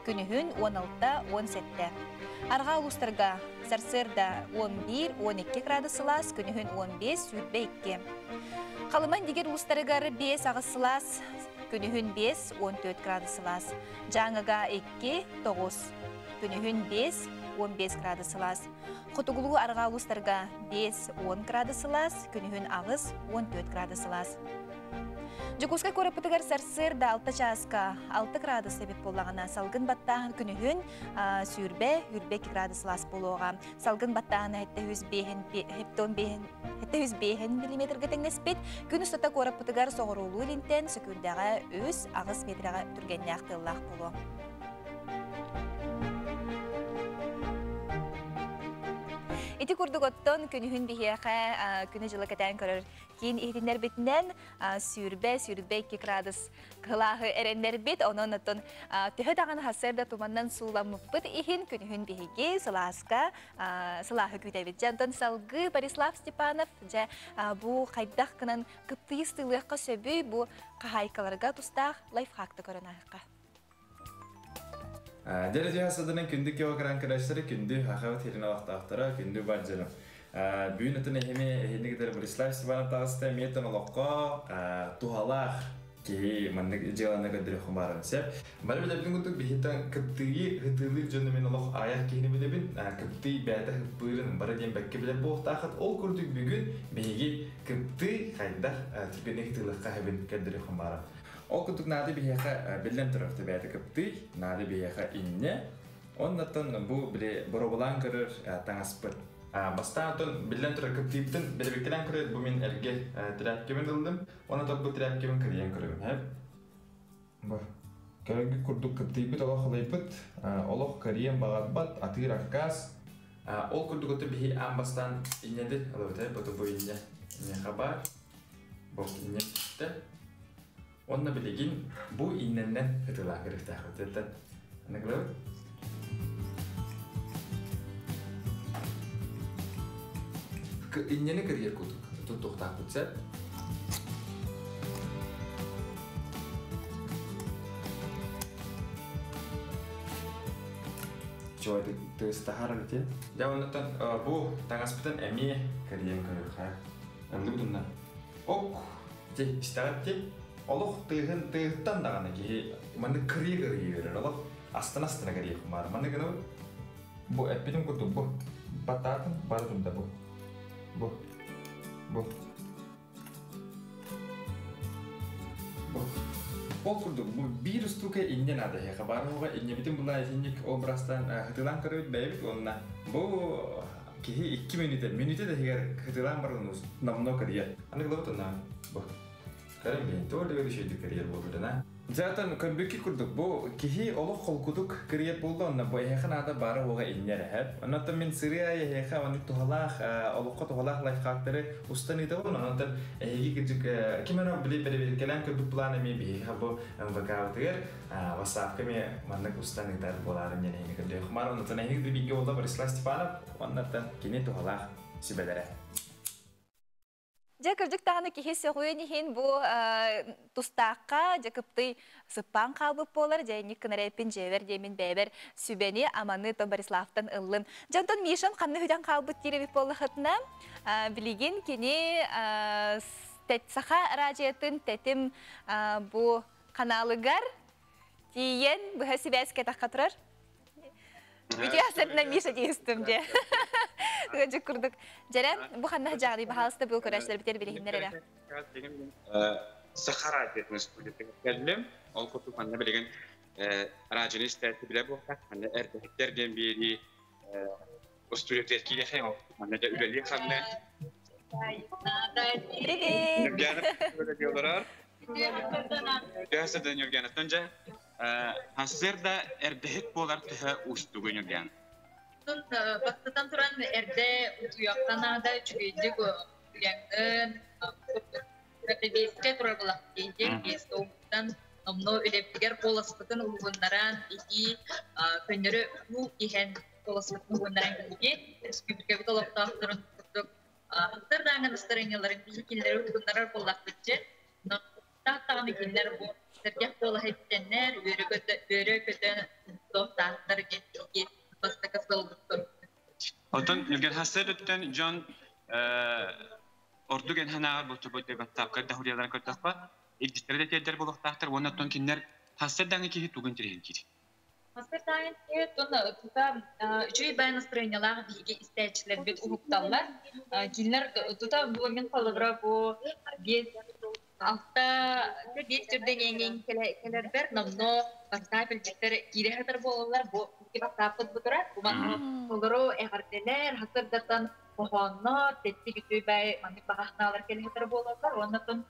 B: Күнігін 16-17. Арға ұлыстарға сарсырда 11-12 градус сылас, күнігін 15 сүрбе 2. Қалыман дегер ұлыстарығары 5 ағыз сылас, күнігін 5-14 градус сылас. Жаңыға 2-9, күнігін 5-15 градус сылас. Құтығылу арға ұлыстарға 5-10 градус сылас, күнігін ағыз 14 градус сылас. Жукуска көріпітігер сарсырда 6 жасқа 6 градус себеп болағына салғын баттағын күнігін сүрбе 2 градус лас болуға. Салғын баттағына әтті 105 мм теңнеспет, күн ұстата көріпітігер соғырулу линтен сөкілдіға өз ағыз метріға түргенне ақтылақ болу. Эти курдуготтон күнүхүн бихиэхэ күнү жылы кэтэн көрөр кийин ихтинер битинен сүрбе 2 градус кылаахы эреннер бит онон оттон төһө даган хасерда туманнан сууламмыппыт ихин күнүхүн бихиги сылаахы күтебит жантон салгы Борислав Степанов же бу кайдах кынан кыптыйыс тылыакка сөбүй бу кахайкаларга тустаах лайфхакты көрөнахка.
C: Дәреже хасадының күнді кеуақыран кірәшілері күнді ақауы теріне вақтақтыра күнді бар жылым. Бүгін үтін әхеме әхендігідер Борислав Степанов тағысты метін олыққа туғалақ кейі мәндің жыланы көндірі құмарын сәп. Бәрі білебдің күттік бейттен күптігі ғытылық жөні мен олық аяқ кейіні білебін күптігі бәді ғыппырын бары ден бәкке білер болықтақыт. Ол күрдік бүгін бейге күпті қайдар түпені ғытылыққа әбін көндірі құмарын. Ол күттік нады бейеқа білден тұрықты бәді күпті, нады бейеқа инне. Оннаттан бұл бұробылан көрір таңаспыр. Бастан білден тұры күптіптін білбектілен көрір бұл мен әрге тірәпкемен ұлдым. Оннаттан бұл тірәпкемен кірген көрігім. Көрігі күрдік күптіпіт олық ұлайпыт, олық кірген бағат бат, атығыр аққас. Ол күрдік өті бейі аң бастан иннеді, бұл инне қабар, бұл инне күтті. Онна білеген бұл инненнен ұтылақ керекті ақыттеттен. Аны көріп? Иннені кіргер көтік, тұттықтақ бұтсәп. Жойды тұғыстағар өте. Жа оныттан бұл таңаспытын әме кірген көріп қайық. Әмді бұтынна. Оқ, де, істағат де. Олық тыйғыттан дағаны кейі мәнді кірі берер, олық астына кірі құмары. Мәнді кені бұл әппетін күрді бұл бататын бары тұмда бұл. Ол күрді бұл бір үстуке иннен ады еқа бары оға инне бітін бұла әзінек обрастан ғытылан кірі бәйбіт онына. Бұл кейі 2 минуте де егер ғытылан барын намно кірі. Аны кілі бұтына бұл. Кәрім бейін төрлі өрешейді кірер болдырына. Затан көмбекке күрдік, бұл кейі олық қолқудық кірер болды, онына бұл әйеқін ада бары оға иннер әп. Оннаттан мен сыры әйеқа, оны тұғалақ, олыққа тұғалақ лайфхактары ұстан еді ол, оннаттан әйеге кірдік, кемен ол біле келен көрдік бұланы мен бейіға бұл МВК-ытығыр, васапқа мен маңнық ұстан еді боларын мен әйеге кірді. Құмар оннаттан әйеге бейге олда Борислав Степанов, оннаттан кене тұғалақ сүбәдәрі.
B: Жакырдык тағаны кехесе қойынығын бұл тұстаққа жакыпты сыппан қалбып болар, жәйнік кінарайпін жевер деймін бәйбір сүбәне аманы Том Бориславтан ұлым. Жантон Мишам қанны хүден қалбыт керебіп болы қытына білеген кене сақа радиятын тәтім бұл каналығар дейін бұға сөбәске таққа тұрар. Видео асыртына Миша дейістім де. Гөжік күрдік. Жарам, бұл қанна жағды бағалысты бұл көрәшілер бітер білігіндер әрі?
A: Сақар айтетіңіз көрдеттің кәлім. Ол күрдік қанна білеген радионист әті біле болғақ. Қанна әрдіктер ден бері Устует редкий лехем. Она же улели ханне.
B: Привет!
A: Нургянов улелер. Ясадан Нургянов тонжа. Хасерда эрдехет болар тыха устугу Нургянов.
N: Бастан туран эрде уяктанада чүйдүк яңдын беске турар булак дейден бестовдан номно үлептигер боласпытын улгундаран ики көннөрү бу ихен боласпытын улгундаран кийги республика битолоктаактырын курдук хаттардаган ыстырынгыларын бизикиллери улгундарар боллакбытчы тактаган икиллер бу сергех бола хеттеннер өрө көтөн токтаактар кетти
A: Otun Nurgen Hassed'ten John Ordugen Hanar bu tubu debatta kadar huriyadan kadar İddileri de der buluk tahtır ona ton kinler Hassed'den ki tugun tirin ki.
N: Hassed'den ki ton tuta üçü ben настроениялар биге истечилер бит укталлар. Кинлер тута bu men kalabra bu bir hafta bir türden yengen keler ber namno partapel jikter kire hatar bollar bu kibak tapıt butura kuman koloro egarteler hasırdan pohonno tetti gütü bay mani bahnalar keler hatar bollar ondan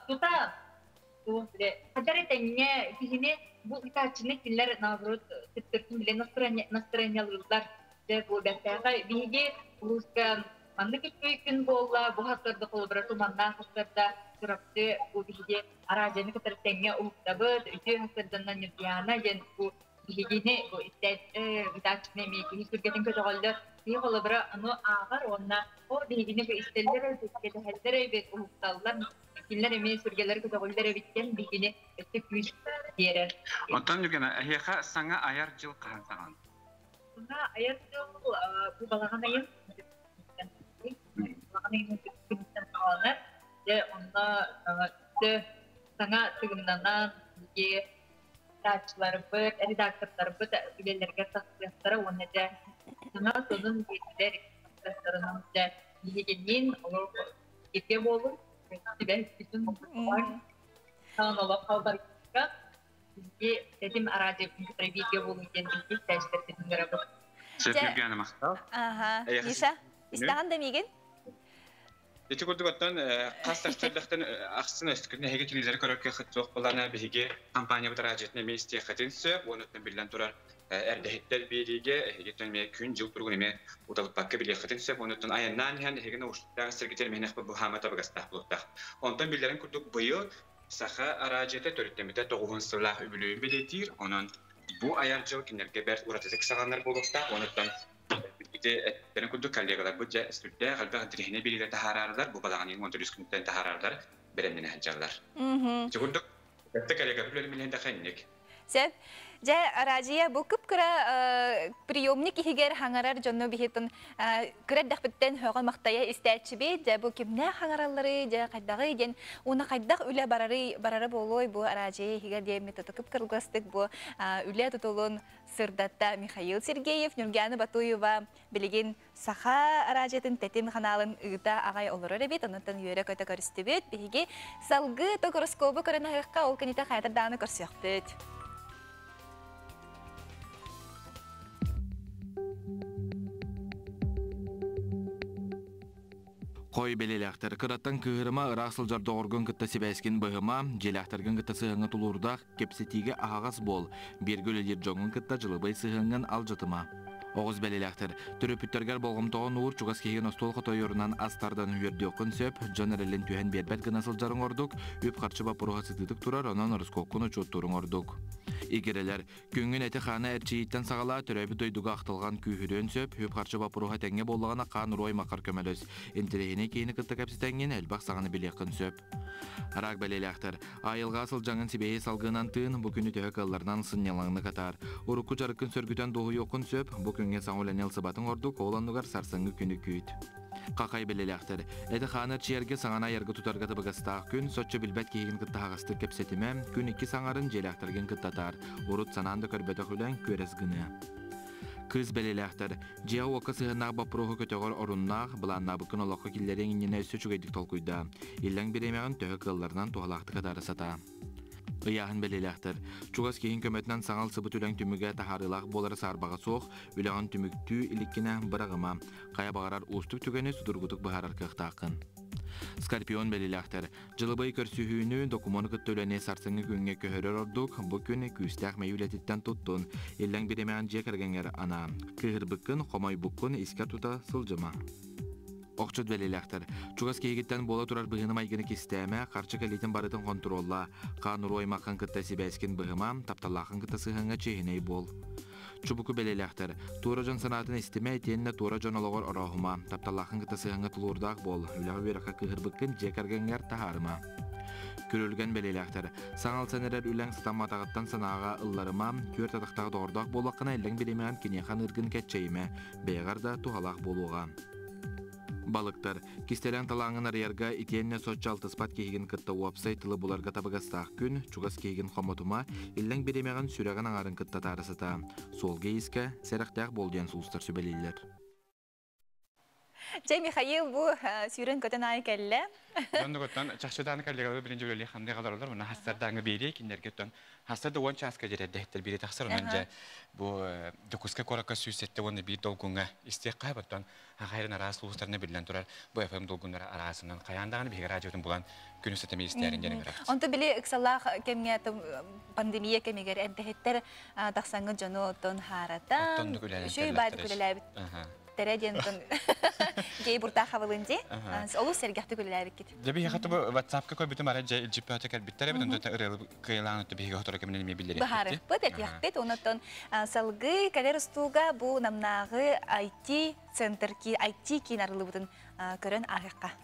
N: tuta tu de hadare tenge kihine bu itaçını killer navrut tettirkin bile настроениялар de bu detay biге uluska mandık gün bolla bu hasırda kolobra tumandan hasırda Sıraptı bu bihici aracını kadar tenge uğtabı, üçü hasırdan yüzyana gen bu bihicini bu istet gıdaçını miyki sürgetin kötü oldu. Bir kolabra onu ağır ona o bihicini bu istellere sürgede hellere bir uğtallar. Kimler emeği sürgeleri kötü oldu bitten bihicini istek güç diyeler.
A: Ondan yüzden heyha sana ayar jıl kahan sağan.
N: Sana ayar jıl bu balağın ayın. Balağın ayın gündüzden sağlanır. De onda de sana tügümden ki taçlar bu redaktörler bu üyelerge tasarlatları onu da sana sonun geçler tasarlanmış da yediğin olur gibi olur ben bütün var sana da haber ki dedim aracı bir video bulunca bir test ettim galiba.
A: Sevgili Mahtal.
B: Aha. Nisa, isteğin de miyim?
A: Ити курдугаттан кастартардахтан аксын өстүкүнө хеге телевизор көрөккө хытсок буларна биге компания бутаражетне мести хатын сөп онутун билен турар эрдехиттер бириге хегетен ме күн жыл тургун эме уталып бакка биле хатын сөп онутун аяннан хен хегене уштагы сергетер менех бу хамата багастах булуктах онтон билерин курдук быйыл саха аражете төрөттемите 9-сылах үбүлүн билетир онун бу аяр жыл кинерге бер уратызык сагандар булуктах онутун Ben kurduk kollegalar bu stüdyoda galiba dirihine biriyle tahararlar bu balağının monitörüs kunten tahararlar beremden haccarlar. Kurduk hatta kollegalar bilen de xennik.
B: Sen ja aracıya bu kıpkıra priyomnik ihiger hangarar jonno bihitun kreddak bitten högal maktaya isterçibi ja bu kimne hangaralları ja qaydağı gen ona qaydak üle bararı boloy bu aracıya ihiger diye metodu kıpkırgastık bu üle tutulun Sırdatta Mikhail Sergeyev, Nurgana Batuyeva bilgin saha aracıtın tetin kanalın ıgda ağay olur örebit, ondan yürek öte karistibit, bihigi salgı tokoroskobu karana hıqqa ol kanita xaytar dağını karsiyakbit.
C: Koy belelekter kıratan kıhırıma ıraqsılcar doğurgun kıtta sebeskin bıhıma, jelektergin kıtta sığınğı tulurdaq kepsetiğe ağaz bol, bir gölülir jongun kıtta jılıbay sığınğın aljatıma. Oğuz belelekter, türüpütterger bolğumtoğun uğur çuğaz kegen ostol xotoyorundan astardan hüverdi okun söp, jonerelin tühen berbet gınasılcarın orduk, üp qarçı bapuruğa sıtıdık turar, onan ırıskokkun uçutturun orduk. İgereler, küngün eti xana erçiyitten sağala türebi doyduga aqtılgan kühürön söp, üp qarçı bapuruğa tenge bollağına qan roy makar kömelöz, entirehine keyini kıtta kapsitengen elbaq sağını bileqin söp. Arak belelekter, ayılga asılcanın sibeyi salgınan tığın, bu günü tühek allardan sınyalanını katar. Urukku jarıkkın sörgüten doğu yokun söp, bu künge sağulen el sıbatın orduk, oğlanlıgar sarsıngı günü küyt. Qaqay belelekter, edi xanır çiyerge sağana yargı tutargatı bagastaq gün, soçça bilbet keyigin kıtta hağastır kepsetime, gün iki sağarın jelektergen kıttatar, urut sananda körbete hülen körez gını. Kız belelekter, jiya oka sığınaq bapuruğu köteğor orunnaq, bulanna bukun olaqı killerin inine üstü çügeydik tolkuyda. İllen bir emeğin töhü kıllarından tuhalaqtı kadarı sata. Ыяһын белеләхтер. Чугас кейин көмөтнан саңал сыбыт үләң түмүгә тахарылах болары сарбаға соқ, үләғын түмүктүү иликкіне бірағыма. Қая бағарар устук түгені судургутук бағарар кықтақын. Скорпион белеләхтер. Жылыбай көрсүхүүнү документ көттөләне сарсыңы күнге көһөрөр ордук, бу күн күстәк мәйүләтиттен туттун. Елләң биремәгән жекергәңер ана. Кыһырбыккын, хомайбуккын искә тута сылжыма. Оқчыт белеләхтер. Чугас кейгиттен бола турар быһыным айгыны кистәмә, қарчы кәлитен барытын контролла. Қаныру аймақын кытта сибәскин быһыма, тапталлақын кытта сыһыңа чейіней бол. Чубуку белеләхтер. Тура жон санатын истеме тенне тура жон ологор орохума, тапталлақын кытта сыһыңа тулурдақ бол. Үләғы бераққа кыһырбыккын жекергәңер тахарыма. Көрөлгән белеләхтер. Саңал сәнерер үләң стаматағыттан санаға ылларыма, көр татақтағы доғырдақ болақына әлләң беремеген кенехан ыргын кәтчейме, бейғарда тухалақ болуға. Балыктар. Кистелен талаңын арьярга итенне социал тыспат кейген кытта уапсайтылы буларга табыгастақ күн, чугас кейген қомотума, илләң беремеген сүреген аңарын кытта тарысыта. Сол гейске, сәріқтәқ болден сұлыстар сөбелейлер.
B: Жай Михаил бу сүйрен көтен ай кәлле.
A: Онда көтен чақшыдан кәллеге бірінші өлі қандай қалар олар, оны хастардаңы бейре, кендер көтен. Хастарды он часка жереді, әттер бейре тақсыр, онан жа бұл дұқысқа қораққа сүйсетті, оны бейр долгунға істек қай бұттан, қайрын арасы ұлыстарына білден тұрар, бұл әфәм долгундар арасынан қаяндағаны бейге радиотын бұлан күн үстетіме істерін жерін қарақсы.
B: Онда біле ұқсалақ кемге пандемия кемегер әмтәхеттер тақсаңын жоны оттон харатан, шүй байды күлеләбіт. Тереден гей бурта хавалынди, олу сергахты күлеләбит кит.
A: Дәбі яқаты бұл WhatsApp-ка көй бітім арай жай ilжиппәті кәлбіттері бітін дөті ұрылы қиылаңы өтті бейге отыры кемінен ме білдері.
B: Бұхары бұд әпияқпет, оныттон салғы кәлер ұстуға бұл намнағы IT-центр ки, IT кейін арылы бұдын көрін ағыққа.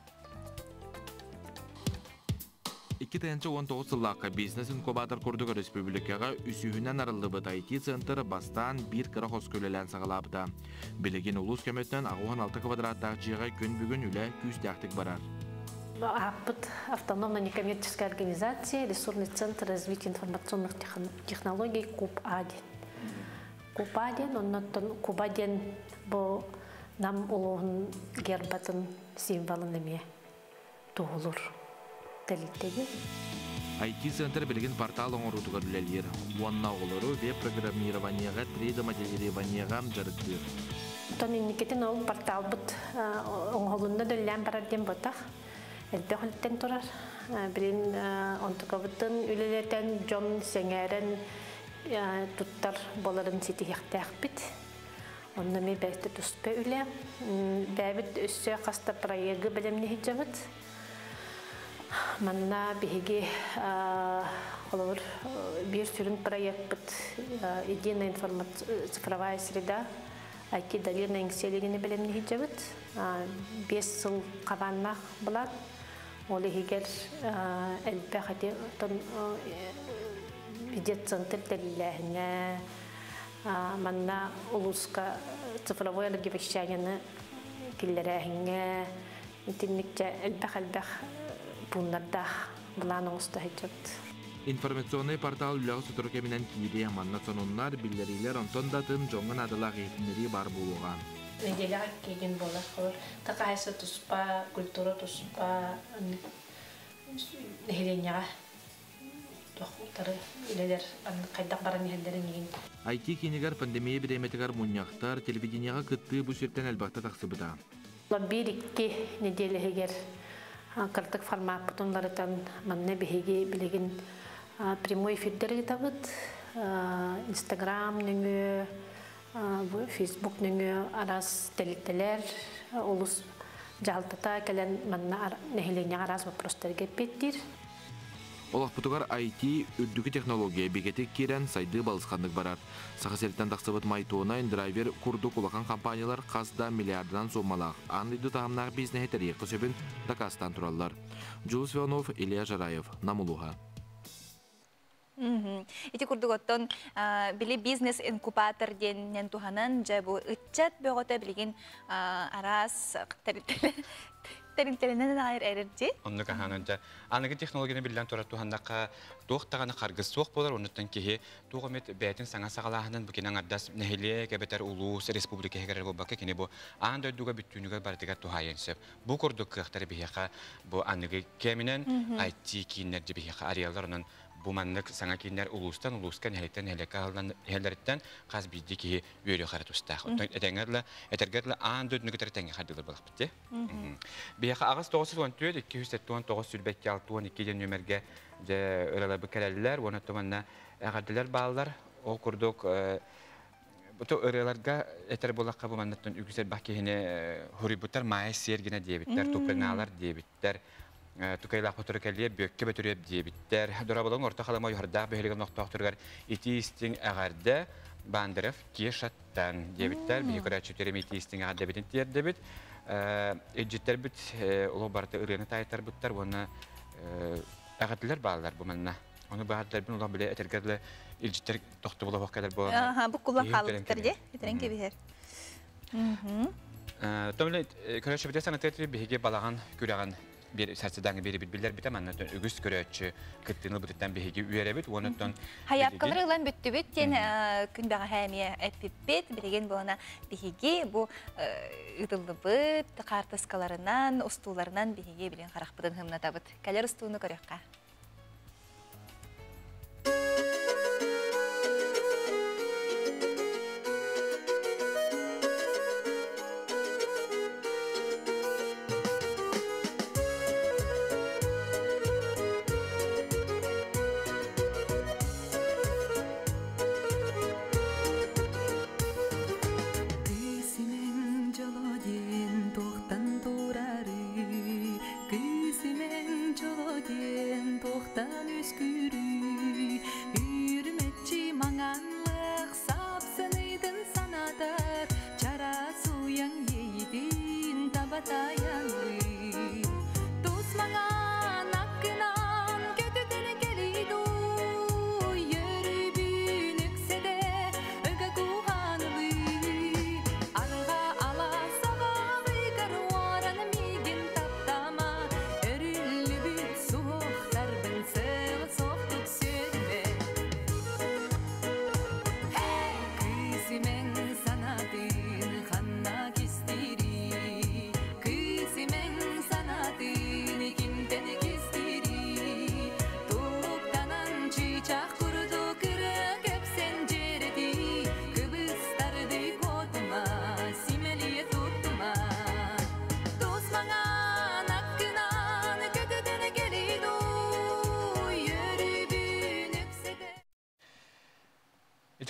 C: 2019 сыллаққа бизнес инкубатор күрдігі республикаға үсүйінен арылды бұд IT-центр бастан бір қырық өскөлелен сағылапыда. Білеген ұлыс көметтен ағуған 6 квадраттағы жиға күн бүгін үлі күстәқтік барар.
O: Апыт автономная некоммерческая организация, ресурсный центр развития информационных технологий КУП-1. КУП-1, оннан КУП-1 бұл нам ұлығын гербатын символын еме туғылыр.
C: IT-центр білген портал оңырутыға үлелер. Уанна олары веб-программированияға, 3D-моделированияға жарықтыр.
O: Мемлекеттен ол портал бұд оңғылында дөллән барарден бұтақ. Әлді құлттен тұрар. Білін онтыға бұттын үлелерден жон сәңәрін тұттар боларын сеті еқтәқ біт. Онда мен бәсті тұспе үлі. Бәбіт өссі қаста проегі білімне хиджабыт. Манна биһиги олор бир сүрүн проект бит единая цифровая среда IT доверенная институтыны белемни хиҗабыт 5 жыл кабанна булат ол егер элбәхәте тон видет центр телләһенә манна улуска цифровое вещание килләрәһенә интернетчә элбәх Бундарда буланың уста хиджабыт.
C: Информационный портал үләғы сұтыры кемінен кейде манна сонуннар білдерилер онтон датын жоңын адылақ етінері бар болуға.
O: Неделяға кейген болар қолыр. Тақайсы тұспа, культура тұспа, нехеленяға тоқтары үлелер қайдақ баран ехелдерін еген.
C: IT кенегер пандемия біреметігер мұнияқтар телевиденияға күтті бұл сүрттен әлбақта тақсыбыда.
O: Бір-2 неделегер картык формат бутонлардан манне беге билеген прямой эфирдер табыт Instagram нүңө Facebook нүңө арас телителер улус жалтата келен манна нехилене арас вопростерге петтир.
C: Олақ бұтығар IT үрдігі технология бекетек керен сайды балысқандық барар. Сақаселттен тақсыбыт майтуына драйвер күрдік улақан компаниялар қазда миллиардынан сомалақ. Андыйды тағымнағы бизнесі тәрек көсебін дақастан тұралар. Джулс Вионов, Илья Жараев, Намулуға.
B: Ити күрдік оттон білі бизнес инкубатор деннен туғанын жабу үтчат бөғота білген арас Тәрінтелінен айыр әрірде?
A: Онны қағанынды. Анығы технологияны білден тұрар туғандақа тоқтағаны қарғыз соқ болар, оныттан кеге туғымет бәйтін саңа сағалағынан бүкенен ардас нәхіле кәбетер ұлыс республика хегерер болбаққа кені бұл аңды өйдуға бүттүйінігер бардыға туғайынсып. Бұл көрдік қықтары бейеқа бұл анығы кәмінен IT кейінлерді бейеқа ариялар онын bu manlık sana kinler uluskan helitten heleka helleritten qaz bizdi ki yürü xarat usta. Etengerle etergerle an dödünü götür tenge xadılar balaq bitti. Bir ağız 914 279 sülbekki 612 nömerge de ırala bükeleller onu tumanna ağadılar bağlar o kurduk bu ıralarga eter bolaqqa bu mannatın yüksel bakihine huributar maay sergine diye bitler toprağlar diye bitler tukayla fotoğrafliye büyük betürüye diye bitler dorabalın orta kalama yuharda beheligen nokta oturgar iti istin agarda bandırıf kişattan diye bitler bir yukarı çüterim iti istin agarda bitin diye debit ecitler bit ulu barda ırığını taytar bitler ona agardılar bağlar bu manna onu bağırdılar bin ulan bile etergerle ilcitler doktor bula bakkalar bu.
B: Aha bu kulak kalıptır diye. Yeteren gibi her.
A: Tamam körüçü bir sanatçı bir balağan küreğan bir sersedan bir bilgiler bir tamam anlatın ögüs körüçü kıttığını bıtıktan bir higi üyerebit onundan
B: hayapkaları olan büttü büt yani gün bağa hemiye epipit bilgen bu ona bir higi bu ıdıllı büt kartaskalarından ustularından bir higi bilen karakbıdan hımna tabıt kaler ustuğunu körüqqa.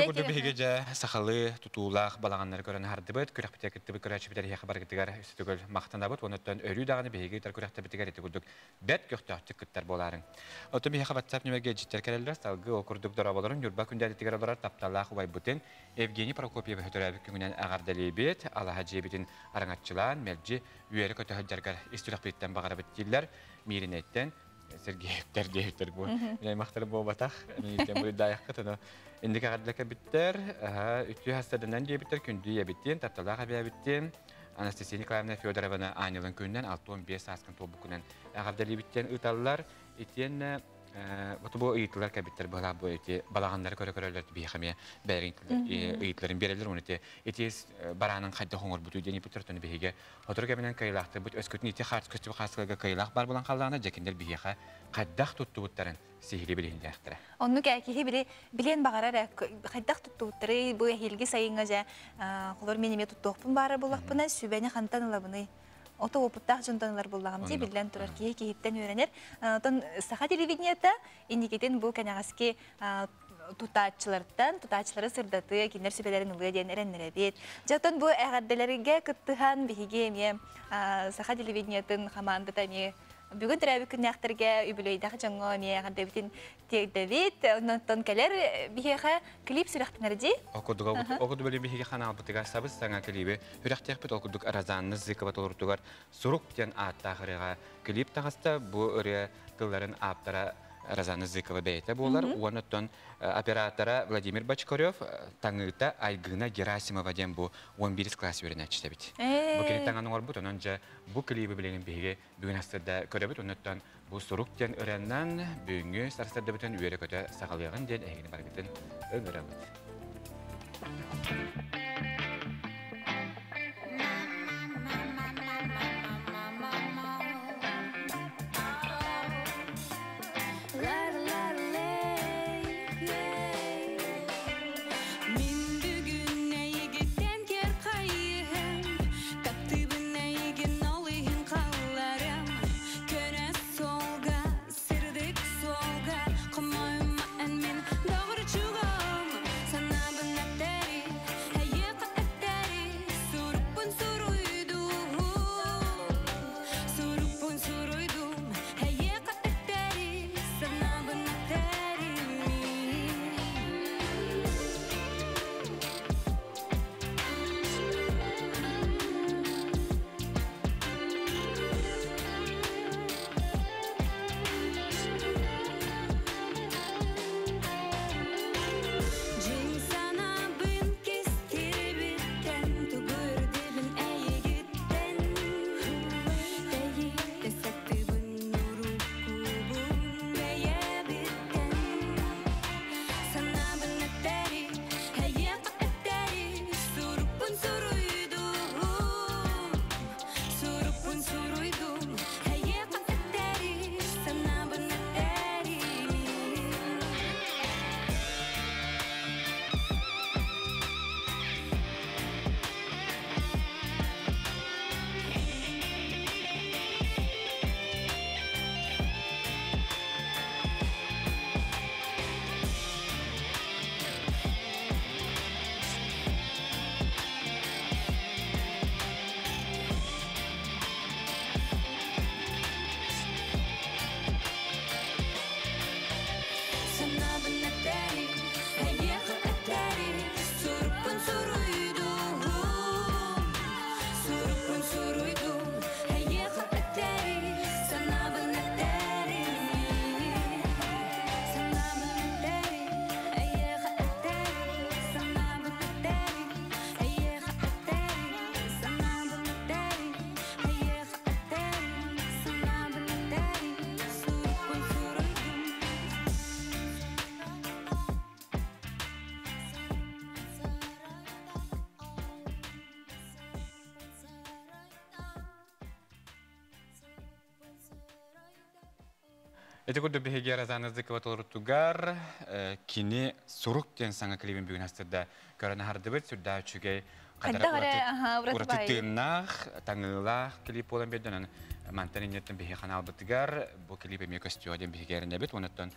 A: Burada bir gece sakalı tutulaq balağanları gören hardıbıt körək bitə gitti bir körək bitər habar gittigar üstügöl maqtandabıt ondan ölü dağını bir gece körəkdə bitigar etdi bulduk bet göktəhtük gittar boların otu bir WhatsApp nömrəyə gecitlər kələlər salgı okurduk darabaların yurba gündəli tigarlar taptalaq vay butin Evgeniy Prokopyev hötürəbik gündən ağardalibet Alahacebitin arangatçılan melci üyeri kötəhəcərgər istülaq bitdən bağara bitdilər Mirinetten Sergeyevler bu. Yani mahtarı bu bataq. Yani bu dayak katını. İndik ağırlıka bitter. Ütü hastadan diye bitter. Kündüye bittin. Taptalığa biye bittin. Anastasya Nikolaevna Fyodorovna aynı yılın günden 6-15 askın tobukunan ağırdalı bitten ıtallar. İtiyen bu ıyıtlar kabitler bu eti balağanları körelerde bir xamiye berin ıyıtların biriler onu eti baranın qayda hoңор butu deni bitirtini bihige otur kabinen kaylaxtı bu öskütni eti xart kötü xaslıga kaylax bar bulan qallarına jekinler bihiga qaddaq tuttu butların sihri bilindiqtira
B: onu ki bile bilen bağara qaddaq tuttu butları bu hilgi sayıngaja qolor menime tuttuqpun bara bulaqpına sübeni xantanılabını Oto oputaq juntanlar bullağım diye bilden turar ki hitten öğrenir. Ton saha televizyonda indiketen bu kanagaski tutaçları sırdatı, kinler sübelerin ılığı diyen erenlere bit. Zaten bu ağaddelerine kıttıhan bihigemiye saha televizyonun hamanda tabi bugün trafik nehterge übüleydak jango miye ağaddebitin David, ondan keler bihiga klip sürektinlerdi.
A: Okuduk böyle bihiga kanal bitiga sabız sana klibi. Hürektek bit okuduk arazanını zikabat olurdugar. Suruk diyen ağattağırıga klip tağızda bu öre kılların ağattara Razana Zykova beyte bular. Ondan operatora Vladimir Bachkoryov tangıta Aygına Gerasimova diyen bu 11. klas öğrenci bit. Bu klip tanganın var bu önce bu klibi bilenin bihiga bugün hastada körebit ondan bu suruk diyen öğrenden büyüngü sarsarda biten üyere kötü sağlayan diyen ehini bargıtın öngörebit. Это годы беги разанызды кварталуртугар кини сурук тен саңа клибин бүгін астырда көріні хардыбыт сүрда үчіге уратытыннақ, таңылақ клип olan бедден мантанин еттен беги қанал бітігар бұл клип еме костюаден беги әрінебет, оныттан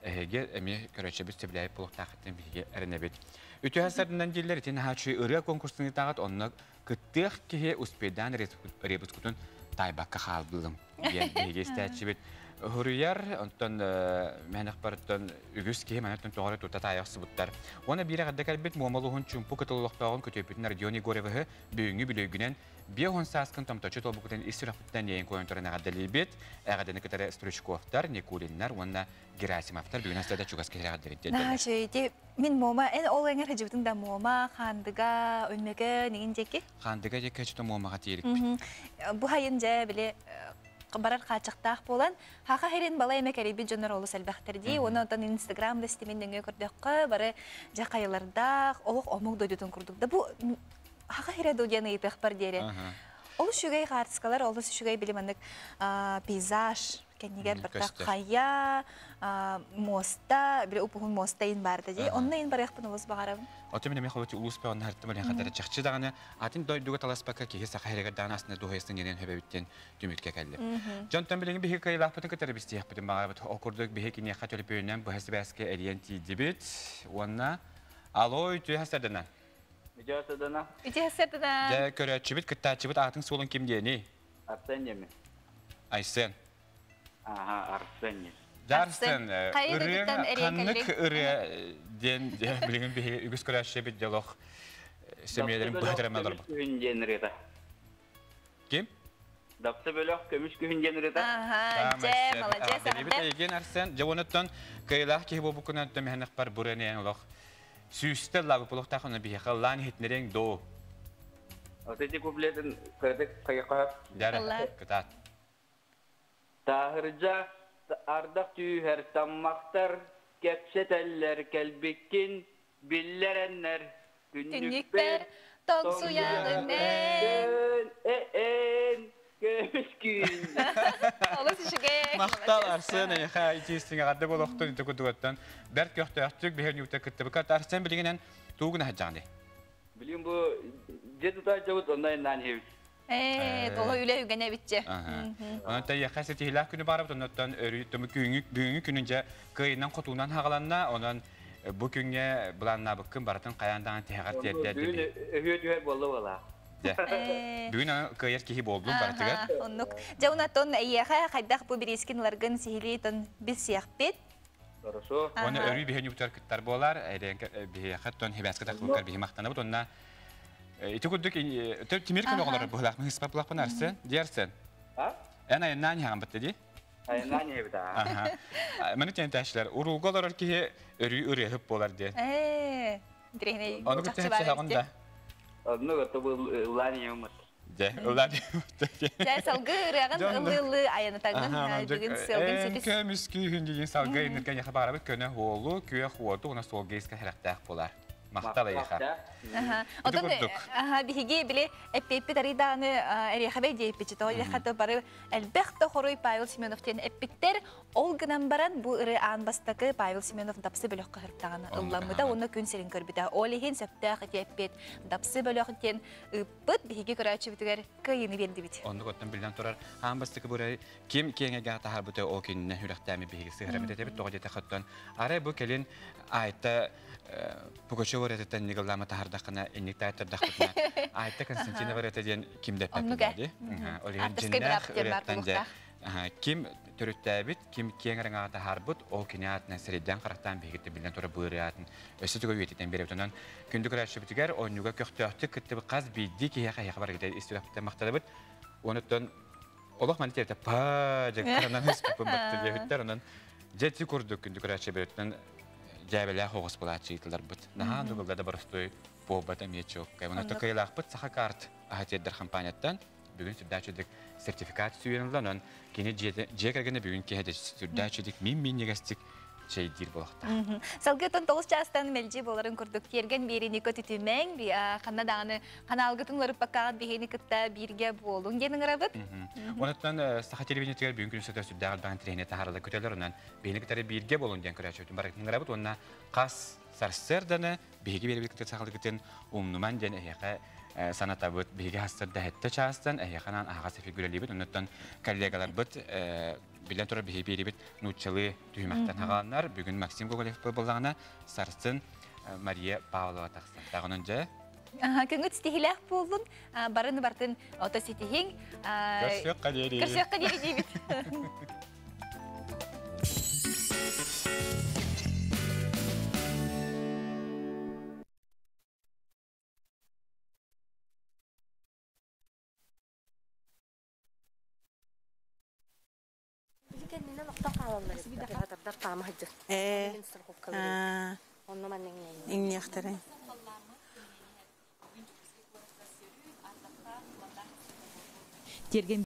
A: әйге әме көрәтші біз сөбіләйіп бұлық тақыттен беги әрінебет. Үті хасардынан дейлер етін хачы ұрия конкурсыны тағат, онына күттіқ кеге успейдан ребускутын тайбаққа қалдылым. Беги істәтші бет. Hurriyar, ondan menek bardan ügüs ki hemen ondan doğru tutat ayaksı butlar. Ona bir kadar kalbet muamaluhun çumpu katıllıqtağın kötüpütün radyoni görevı büyüğü bilögünen bir hon saskın tam taçı tolbukten israftan yayın koyunturuna kadalibet. Ağadan ne kadar Struchkovlar, Nikulinler, ona Gerasimovlar büyüğün hasta da çok askeri kadar.
B: Nah, şey, min muama en olaylar hacıbıtın da muama, kandıga, önmege, neyince
A: Kandıga je kaçta muama katirik.
B: Bu hayınca bile barar kaçıqtaq bolan, haqa herin bala emek eribi jönör olu selbaqterdi, onu ondan Instagram'da istemin gördüqqa, bari jaqaylardaq, oluq omuk doydutun kurduk. Bu haqa here doyana yetaq bar deri. Olu şugay qartiskalar, olu şugay bilimandık peyzaj, kendiger barda qaya, mosta, bile upuhun mostayin barda di. Onna in baraqpın olus bağarabın.
A: Otemine mexovati ulus pe onun hartımı kadar çaqçı dağını atin doyduğa talasbaka ki hesa xayriga dağın aslında dohayasın yenen höbebitten tümürke kelli. Jontan bilin bir hikaye lafpatın kadar bir istiyah bitim bağırabıt okurduk bir hikaye niyaqat ölü bölünen bu hasibaske eliyenti dibit. Onna alo ütü hasadana.
P: Ütü hasadana.
B: Ütü hasadana.
A: De köre çibit kıtta çibit atın solun kim diyeni?
P: Arsen mi?
A: Aysen.
P: Aha Arsen.
A: Dersen, ürün kanlık ürü den bilgin bir ügüs körəşə bir diyalog semiyələrin bahtaramalar bu. Kim?
P: Dapsa bölük kömüş gühüncen rıda.
B: Aha, молодец.
A: Debit egen Arsen, javonattan kaylah ki bu kunan da mehnek par burani olaq. Süstel la bu taqını bir xallan hitneren do.
P: Oteti kupletin kırdık kayıqa.
A: Dara kıtat.
P: Tahırca ardak tüher tammaktar, kepseteller kelbikkin, billerenler,
B: günlükler, ton suyağın
P: kömüşkün.
B: Olası şüge.
A: Maqtal Arsen, ha içisine kadar boluqtun ite kutuqtan. Berk yoxta yaxtık bir nüte kıttıbıkat Arsen bilginen tuğuna hacağını.
P: Bilin bu cetuta çavut ondan nan hev.
B: Dolu üle ügene bitçe.
A: Onun da yaxaseti hilak günü barab ondan örüytümü güngü gününce kıyından kutuğundan haqalanna onun bu günge bulanna bakın baratın qayandan teğat yerdə
P: Bugün öhüyü bollu bola.
A: Bugün kıyır ki boldum baratıgar.
B: Onluk. Jaunaton iyaha qaydaq bu bir iskinlargın sihiliton biz siyaqbet.
P: Doğrusu.
A: Onu örüyü bir hünyüptar kıttar bolar. Bir yaxatton hibaskı taqlıqar bir maqtanabıt onna İtikuduk timir konu olar bu laqmı hispap laqpan Arsen diyersen.
P: Ha?
A: Ana nani haqam bitdi?
P: Nani hebda.
A: Aha. Məni tentəşlər uruqalar ki örü hep bolar diye.
B: Direne.
A: Onu qıtı haqında.
P: Onu qıtı bu ulani yumut.
A: De, ulani.
B: De salgı rəğən ıllı ayını taqın bugün salgın sepis.
A: Kömüskü hündüyün salgı inirkən yaxa barabı köne holu, köye huodu ona solgı iska heraqtaq bolar. Maqtala yaxa.
B: Odan bihigi bile eppi daridağını eriyaxabay deyip biçi toğu yaxatı barı elbette xoruy Pavel Semyonov'ten eppitter ol gınan baran bu ırı an bastakı Pavel Semyonov dapsı bölük qahırtağını ıllamıda onu gün serin körbida olihin söptağ eti eppet dapsı bölükten ıppıt bihigi körəçi bitigar kıyını bendi bit.
A: Onu qottan bildən torar an bastakı burayı kim kenge gata harbuta o kinne hürəxtəmi bihigi sığıramı detebit toğu dete xattan ara bu kelin ayta Pugachev öğretmen Nikolama tahardaqına enlik tahardaqına ayta Konstantinov öğretmen kim depetdi? Olihin cinnak öğretmende kim törüttäbit kim kengeranga taharbut o kinat nesriden qaraqtan bigitdi bilen tora buyuruyatın ösütügö yetiten berip ondan gündük raşıbitigar oynuga köxtöxtü kıttıbı qaz biddi ki yaqa xabar gide istirafta maqtalabıt onutdan Olaq maniterte paja karanan hıspapın battı yehütler ondan jeti kurduk gündük raşıbitinden Jabela hoğuz bulaçı yıtılır bıt. Naha dugulda da barıstoy boğbata miyeçok. Ona takıyılaq bıt sağa kart ahatiyetler kampanyattan bugün sürdağçıdık sertifikat süyenilen on kini jekergene bugün ki hede sürdağçıdık min negastik чейдир болақта.
B: Салгытын тоғыз частан мелжи боларын күрдік. Терген беріні көтітімен, қанна дағыны қаналғытын ларып баққағат бейіні кітта бірге болуң денің арабыт?
A: Онықтан саха телевизиятығар бүгін күн сөтер сүрдәғал бағын трейне тахарада көтелер, онан бейіні кітары бірге болуң ден көрәші өтін барықтың арабыт, онна қас сарсырданы бейге беріп кітер сақылды кітен умнуман ден әйеқа саната бұд бейге хастырда әтті частан әйеқанан ағасы фигурали бұд, онықтан коллегалар бұд билен тұрар бейге беріп нұтчылы түймақтан ағаланар, бүгін Максим Гоголев болғана сарсын Мария Павлова тақсын. Тағынан жа?
B: Күнгіт стихилях болдың, барыны бартын ота сетихин.
A: Көрсек қадері.
B: Көрсек қадері дейбіт.
Q: Терген